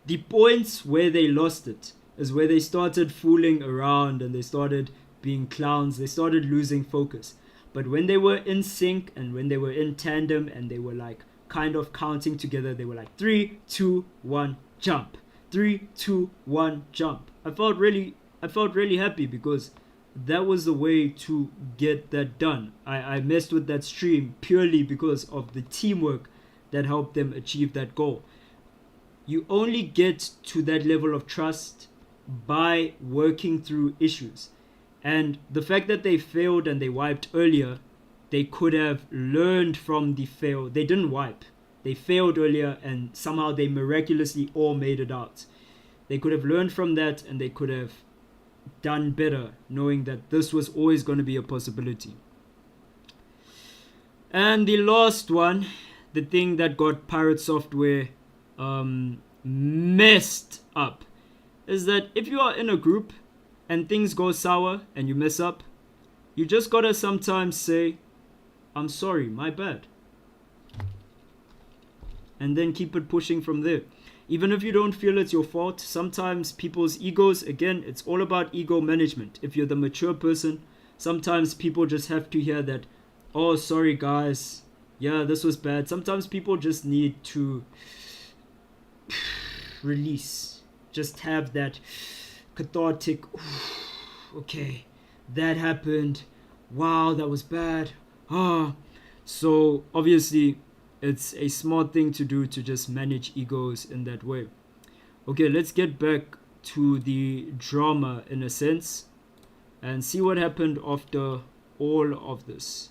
the points where they lost it is where they started fooling around and they started being clowns. They started losing focus. But when they were in sync and when they were in tandem and they were like kind of counting together, they were like 3, 2, 1, jump. 3, 2, 1, jump. I felt really happy because that was the way to get that done. I messed with that stream purely because of the teamwork that helped them achieve that goal. You only get to that level of trust by working through issues. And the fact that they failed and they wiped earlier, they could have learned from the fail. They didn't wipe. They failed earlier and somehow they miraculously all made it out. They could have learned from that and they could have done better, knowing that this was always going to be a possibility. And the last one, the thing that got Pirate Software messed up, is that if you are in a group and things go sour and you mess up, you just gotta sometimes say, I'm sorry, my bad. And then keep it pushing from there. Even if you don't feel it's your fault, sometimes people's egos, again, it's all about ego management. If you're the mature person, sometimes people just have to hear that, oh, sorry guys, yeah, this was bad. Sometimes people just need to release, just have that cathartic, okay, that happened, wow, that was bad. So obviously it's a smart thing to do to just manage egos in that way. Okay, let's get back to the drama in a sense and see what happened after all of this.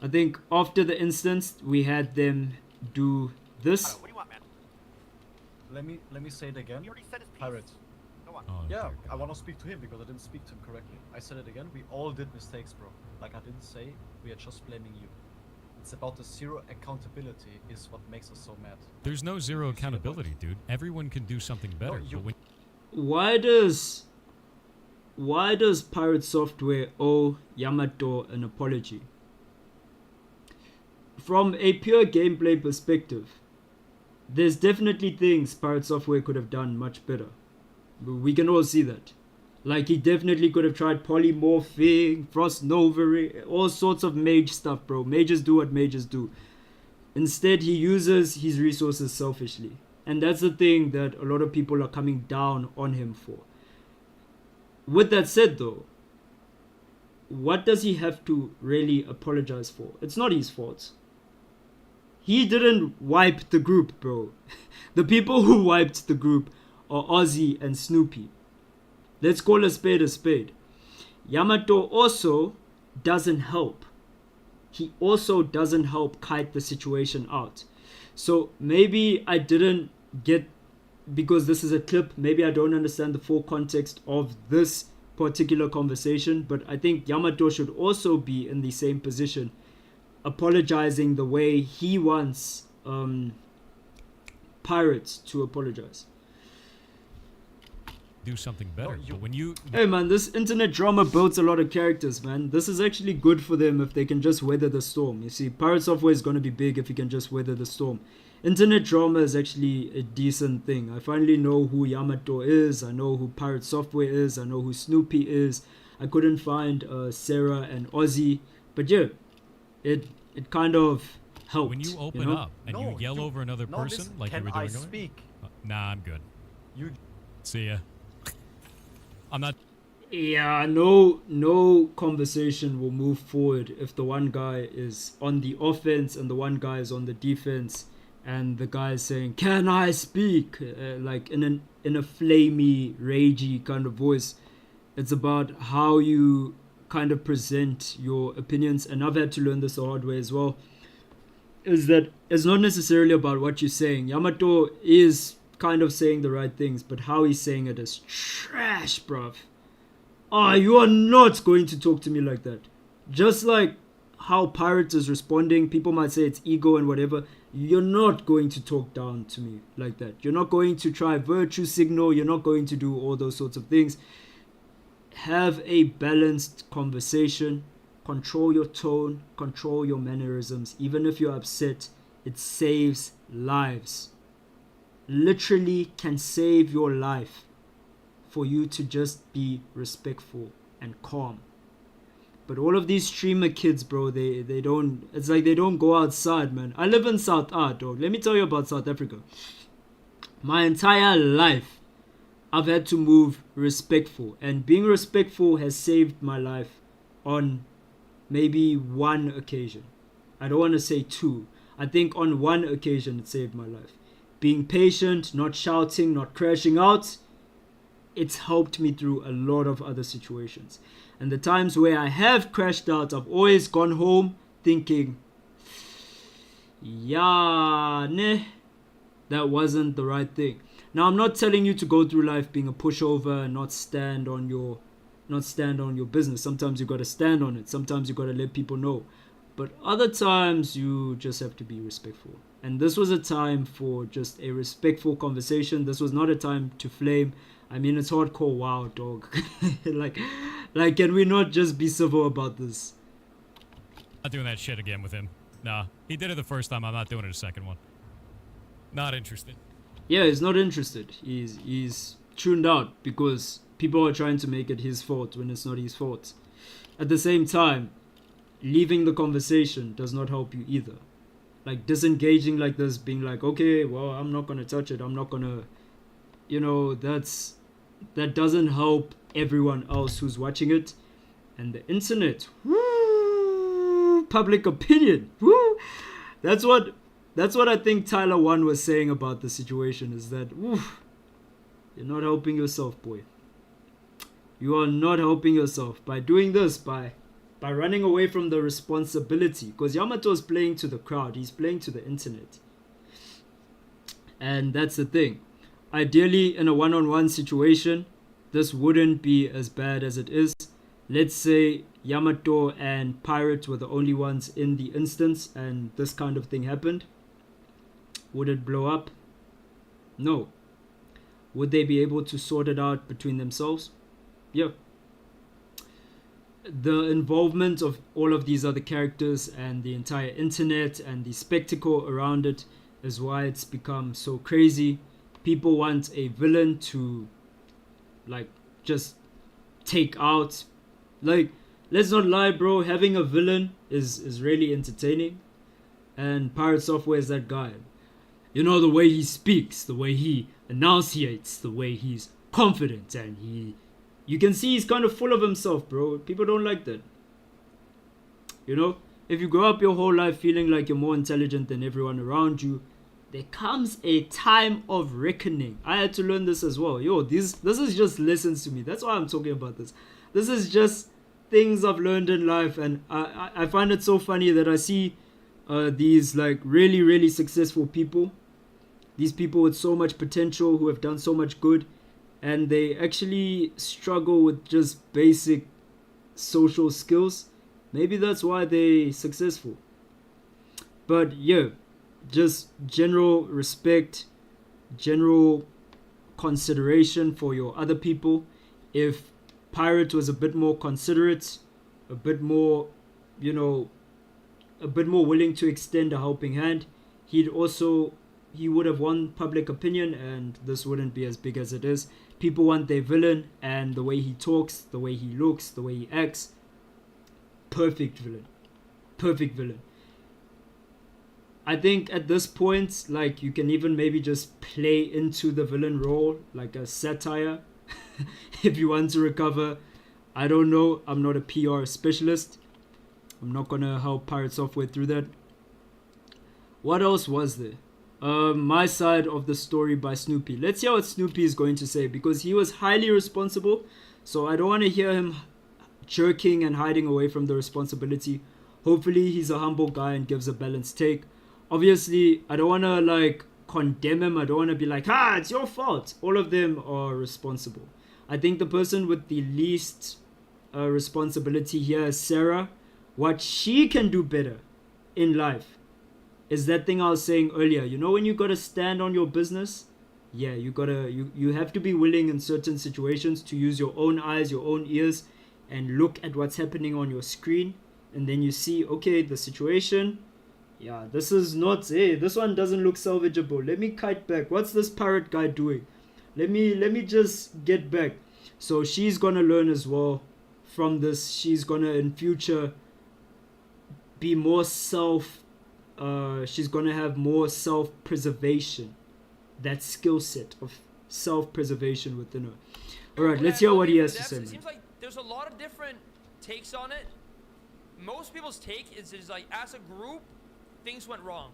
I think after the instance we had them do this. What do you want, man? Let me say it again. You already said his piece. Pirate. Go on. Oh, Yeah, dear I God. want to speak to him because I didn't speak to him correctly. I said it again. We all did mistakes, bro. Like I didn't say, we are just blaming you. It's about the zero accountability is what makes us so mad. There's no zero accountability, dude. Everyone can do something better. you- but when Why does Pirate Software owe Yamato an apology? From a pure gameplay perspective, there's definitely things Pirate Software could have done much better. We can all see that. Like, he definitely could have tried polymorphing, frost nova, all sorts of mage stuff, bro. Mages do what mages do. Instead, he uses his resources selfishly. And that's the thing that a lot of people are coming down on him for. With that said, though, what does he have to really apologize for? It's not his fault. He didn't wipe the group, bro. The people who wiped the group are Ozzy and Snoopy. Let's call a spade a spade. Yamato also doesn't help. He also doesn't help kite the situation out. So maybe I didn't get, because this is a clip, maybe I don't understand the full context of this particular conversation, but I think Yamato should also be in the same position, apologizing the way he wants pirates to apologize. do something better. But when you Hey man, this internet drama builds a lot of characters, man. This is actually good for them if they can just weather the storm. You see, Pirate Software is going to be big if you can just weather the storm. Internet drama is actually a decent thing. I finally know who Yamato is. I know who Pirate Software is. I know who Snoopy is. I couldn't find Sarah and Ozzy. But yeah, it kind of helped. When you open know? up and No, you yell dude, over another no, person listen, like you can were doing I earlier? speak? Nah, I'm good. You See ya. I'm not. Yeah, no conversation will move forward if the one guy is on the offense and the one guy is on the defense, and the guy is saying, "Can I speak?" Like in a flamey, ragey kind of voice. It's about how you kind of present your opinions, and I've had to learn this the hard way as well. Is that it's not necessarily about what you're saying. Yamato is kind of saying the right things, but how he's saying it is trash, bruv. Oh, you are not going to talk to me like that. Just like how Pirates is responding, people might say it's ego and whatever. You're not going to talk down to me like that. You're not going to try virtue signal. You're not going to do all those sorts of things. Have a balanced conversation. Control your tone. Control your mannerisms. Even if you're upset, it saves lives. Literally can save your life for you to just be respectful and calm. But all of these streamer kids, bro, they don't, it's like they don't go outside, man. I live in South Art, dog. Let me tell you about South Africa. My entire life, I've had to move respectful. And being respectful has saved my life on maybe one occasion. I don't want to say two. I think on one occasion it saved my life. Being patient, not shouting, not crashing out, it's helped me through a lot of other situations. And the times where I have crashed out, I've always gone home thinking, yeah, nah, that wasn't the right thing. Now, I'm not telling you to go through life being a pushover and not stand on your business. Sometimes you got to stand on it. Sometimes you got to let people know. But other times you just have to be respectful. And this was a time for just a respectful conversation. This was not a time to flame. I mean, it's hardcore WoW, dog. like, can we not just be civil about this? Not doing that shit again with him. Nah, he did it the first time. I'm not doing it a second one. Not interested. Yeah, he's not interested. He's tuned out because people are trying to make it his fault when it's not his fault. At the same time, leaving the conversation does not help you either. Like disengaging like this, being like, okay, well, I'm not gonna touch it. I'm not gonna, that doesn't help everyone else who's watching it. And the internet, woo, public opinion, woo. That's what I think Tyler 1 was saying about the situation, is that, woo, you're not helping yourself, boy. You are not helping yourself by doing this, by running away from the responsibility. Because Yamato is playing to the crowd. He's playing to the internet. And that's the thing. Ideally, in a one-on-one situation, this wouldn't be as bad as it is. Let's say Yamato and Pirate were the only ones in the instance and this kind of thing happened. Would it blow up? No. Would they be able to sort it out between themselves? Yeah. The involvement of all of these other characters and the entire internet and the spectacle around it is why it's become so crazy. People want a villain to, like, just take out. Like, let's not lie, bro. Having a villain is really entertaining. And PirateSoftware is that guy. You know, the way he speaks, the way he enunciates, the way he's confident, and you can see he's kind of full of himself, bro. People don't like that. You know, if you grow up your whole life feeling like you're more intelligent than everyone around you, there comes a time of reckoning. I had to learn this as well. Yo, this is just lessons to me. That's why I'm talking about this. This is just things I've learned in life, and I find it so funny that I see these like really, really successful people. These people with so much potential who have done so much good, and they actually struggle with just basic social skills. Maybe that's why they're successful. But yeah, just general respect, general consideration for your other people. If Pirate was a bit more considerate, a bit more, a bit more willing to extend a helping hand, he would have won public opinion, and this wouldn't be as big as it is. People want their villain, and the way he talks, the way he looks, the way he acts, perfect villain. Perfect villain. I think at this point, like, you can even maybe just play into the villain role like a satire if you want to recover. I don't know. I'm not a PR specialist. I'm not gonna help Pirate Software through that. What else was there? My side of the story by Snoopy. Let's hear what Snoopy is going to say, because he was highly responsible. So I don't want to hear him jerking and hiding away from the responsibility. Hopefully he's a humble guy and gives a balanced take. Obviously, I don't want to like condemn him. I don't want to be like, it's your fault. All of them are responsible. I think the person with the least responsibility here is Sarah. What she can do better in life is that thing I was saying earlier. You know, when you gotta stand on your business, yeah, you have to be willing in certain situations to use your own eyes, your own ears, and look at what's happening on your screen, and then you see, okay, the situation, yeah, this is not, hey, this one doesn't look salvageable. Let me kite back. What's this pirate guy doing? Let me just get back. So she's gonna learn as well from this. She's gonna in future be more she's gonna have more self-preservation, that skill set of self-preservation within her. All right, let's hear what he has to say. It seems like there's a lot of different takes on it. Most people's take is like, as a group, things went wrong.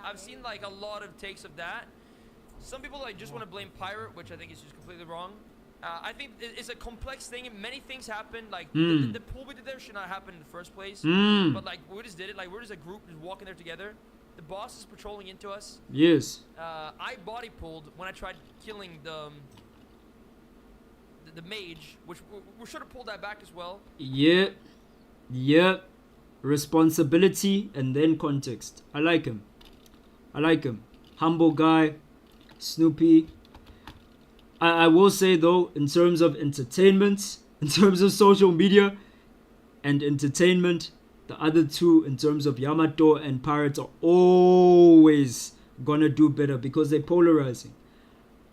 I've seen like a lot of takes of that. Some people like just want to blame Pirate, which I think is just completely wrong. I think it's a complex thing. Many things happen. Like the pool we did there should not happen in the first place. But like we just did it. Like we're just a group just walking there together. The boss is patrolling into us. Yes. I body pulled when I tried killing the mage, which we should have pulled that back as well. Yeah. Yeah. Responsibility and then context. I like him. Humble guy. Snoopy. I will say though, in terms of entertainment, in terms of social media and entertainment, the other two, in terms of Yamato and Pirates, are always gonna do better because they're polarizing.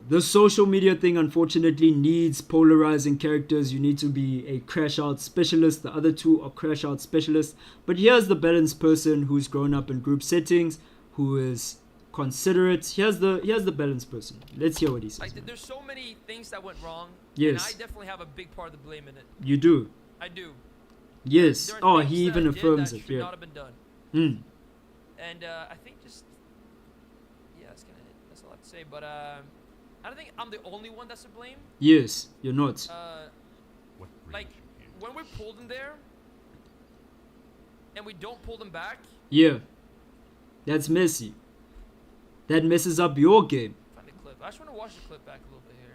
The social media thing unfortunately needs polarizing characters. You need to be a crash out specialist. The other two are crash out specialists. But here's the balanced person who's grown up in group settings, who is considerate. Here's the balanced person. Let's hear what he says. Like, there's so many things that went wrong. Yes. And I definitely have a big part of the blame in it. You do. I do. Yes. There are Oh, things he that even I did affirms that it. should Yeah. not have been done. And I think just, yeah, that's all I have to say. But I don't think I'm the only one that's to blame. Yes, you're not. Like when we pulled them there, and we don't pull them back. Yeah. That's messy. That messes up your game. Find the clip. I just want to watch the clip back a little bit here.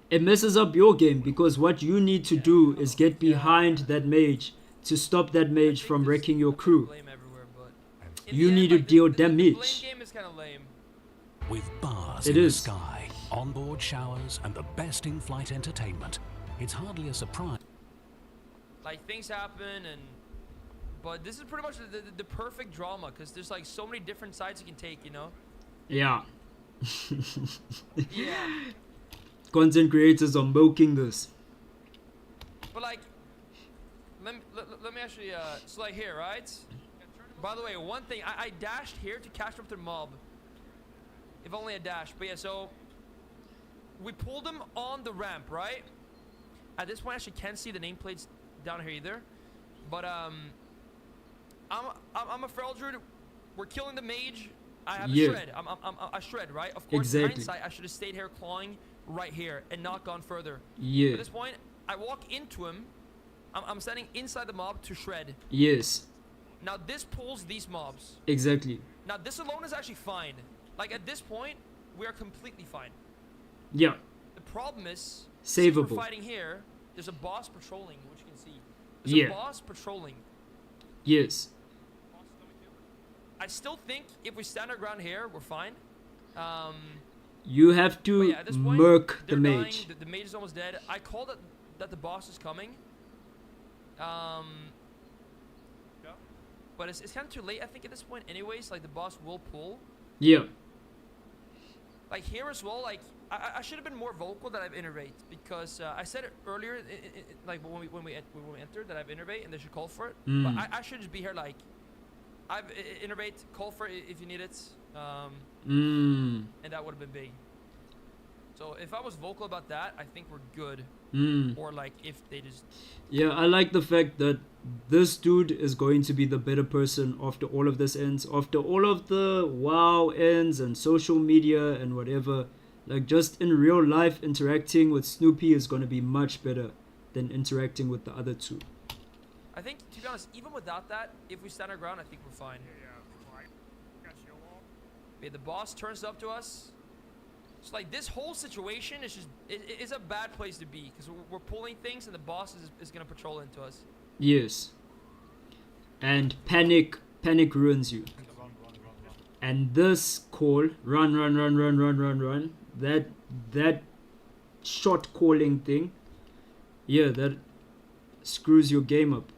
It messes up your game because what you need to do is get behind that mage to stop that mage from wrecking your crew. Blame everywhere, but You need to deal damage. The blame game is kind of lame. With bars It in is. the sky, onboard showers, and the best in-flight entertainment, it's hardly a surprise. Like things happen, but this is pretty much the perfect drama because there's like so many different sides you can take, you know. Yeah. Yeah. Content creators are milking this. But like, let me actually so like here, right? By the way, one thing I dashed here to catch up to the mob. If only a dash, but yeah. So we pulled them on the ramp, right? At this point, I actually can't see the nameplates down here either. But I'm a feral druid. We're killing the mage. I have a shred. I shred, right? Of course, in hindsight, I should have stayed here clawing right here and not gone further. Yeah. At this point, I walk into him. I'm standing inside the mob to shred. Yes. Now this pulls these mobs. Exactly. Now this alone is actually fine. Like at this point, we are completely fine. Yeah. The problem is, Savable. since we're fighting here, there's a boss patrolling, which you can see. There's a boss patrolling. Yes. I still think if we stand our ground here, we're fine. You have to Yeah, at this point, murk the they're mage. dying, the mage is almost dead. I called it that the boss is coming. But it's kind of too late, I think, at this point anyways. Like, the boss will pull. Yeah. Like, here as well, like, I should have been more vocal that I've innervate, because I said it earlier, like when we entered, that I've innervate and they should call for it. But I should just be here like, I've innervate, call for it if you need it, and that would have been big. So if I was vocal about that, I think we're good. Or like if they just... Yeah, I like the fact that this dude is going to be the better person after all of this ends, after all of the WoW ends and social media and whatever. Like, just in real life, interacting with Snoopy is going to be much better than interacting with the other two. I think, to be honest, even without that, if we stand our ground, I think we're fine. Yeah, well, I got shield wall. Okay, the boss turns up to us. It's like this whole situation is just, it is a bad place to be, because we're pulling things and the boss is going to patrol into us. Yes. And panic ruins you. And this call, run, that shot calling thing, yeah, that screws your game up.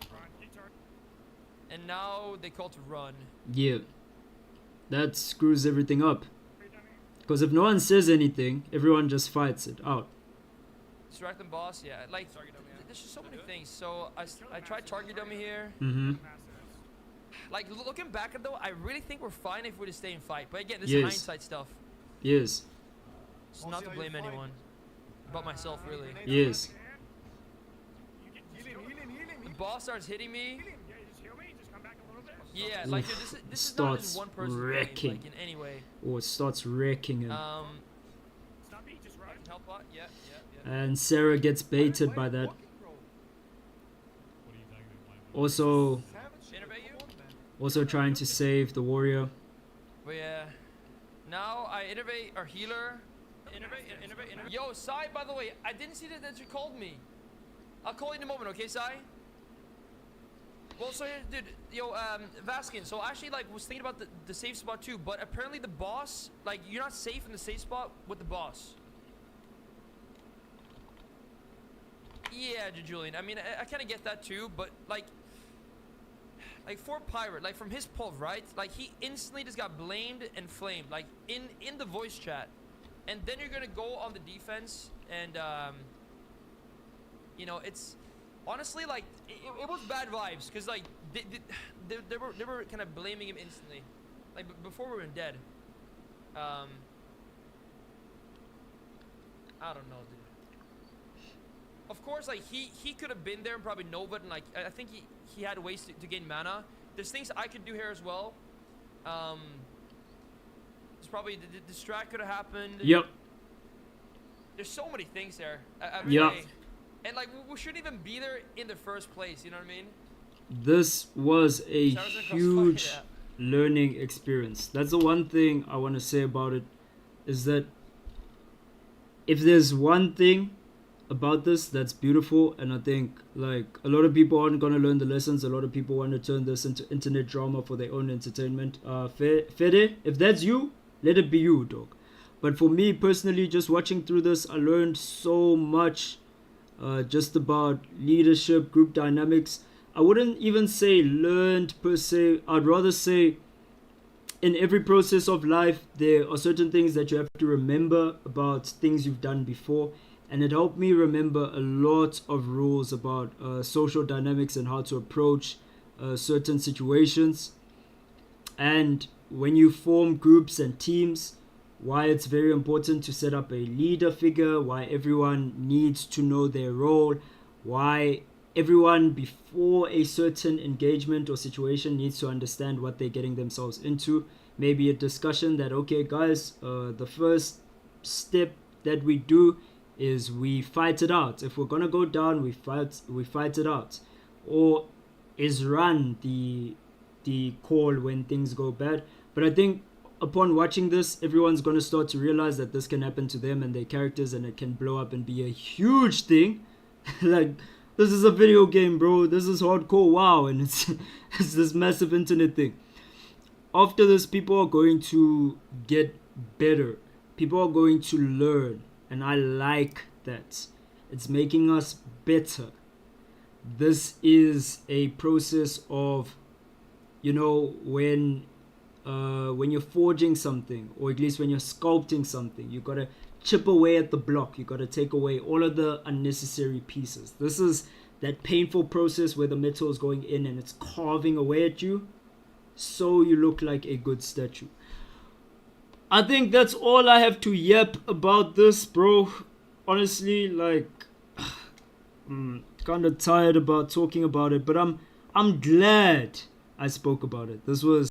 And now they call to run. Yeah, that screws everything up. Because if no one says anything, everyone just fights it out. Distract them, boss. Yeah, like there's just so many things. So I tried target dummy here. Like looking back at though, I really think we're fine if we just stay and fight. But again, this is hindsight stuff. Yes. It's not to blame anyone, but myself really. Yes. The boss starts hitting me. Yeah, you just heal me, just come back a little bit. Yeah, like dude, this is not just one person wrecking. like in any way. Or it starts wrecking him. Stop me, just run. Help bot, yeah. And Sarah gets baited by that. Also trying to save the warrior. But yeah, now I innovate our healer. Innovate. Yo, Sai, by the way, I didn't see that you called me. I'll call you in a moment, okay, Sai? Well, so dude, yo, Vaskin, so I actually like was thinking about the safe spot too, but apparently the boss, like you're not safe in the safe spot with the boss. Yeah, Julian, I mean, I kind of get that too, but like for Pirate, like from his pull, right? Like he instantly just got blamed and flamed, like in the voice chat. And then you're gonna go on the defense and, you know, it's honestly like, it was bad vibes, because like, they were kind of blaming him instantly. Like before we were dead. I don't know, dude. Of course, like he could have been there and probably know, but like I think he had ways to gain mana. There's things I could do here as well. There's probably the distract could have happened. Yep. There's so many things there. Yep. And like we shouldn't even be there in the first place. You know what I mean? This was a huge yeah. learning experience. That's the one thing I want to say about it, is that if there's one thing about this that's beautiful, and I think like a lot of people aren't gonna learn the lessons, a lot of people want to turn this into internet drama for their own entertainment. Fede, if that's you, let it be you, dog. But for me personally, just watching through this, I learned so much just about leadership, group dynamics. I wouldn't even say learned per se. I'd rather say in every process of life, there are certain things that you have to remember about things you've done before. And it helped me remember a lot of rules about social dynamics and how to approach certain situations. And when you form groups and teams, why it's very important to set up a leader figure, why everyone needs to know their role, why everyone before a certain engagement or situation needs to understand what they're getting themselves into. Maybe a discussion that, okay guys, the first step that we do is we fight it out. If we're gonna go down, we fight it out. Or is run the call when things go bad. But I think upon watching this, everyone's gonna start to realize that this can happen to them and their characters, and it can blow up and be a huge thing. Like, this is a video game, bro. This is hardcore WoW, and it's this massive internet thing. After this, people are going to get better. People are going to learn. And I like that. It's making us better. This is a process of, you know, when you're forging something, or at least when you're sculpting something, you gotta chip away at the block. You got to take away all of the unnecessary pieces. This is that painful process where the metal is going in and it's carving away at you, so you look like a good statue. I think that's all I have to yap about this, bro. Honestly, like, I'm kind of tired about talking about it, but I'm glad I spoke about it. This was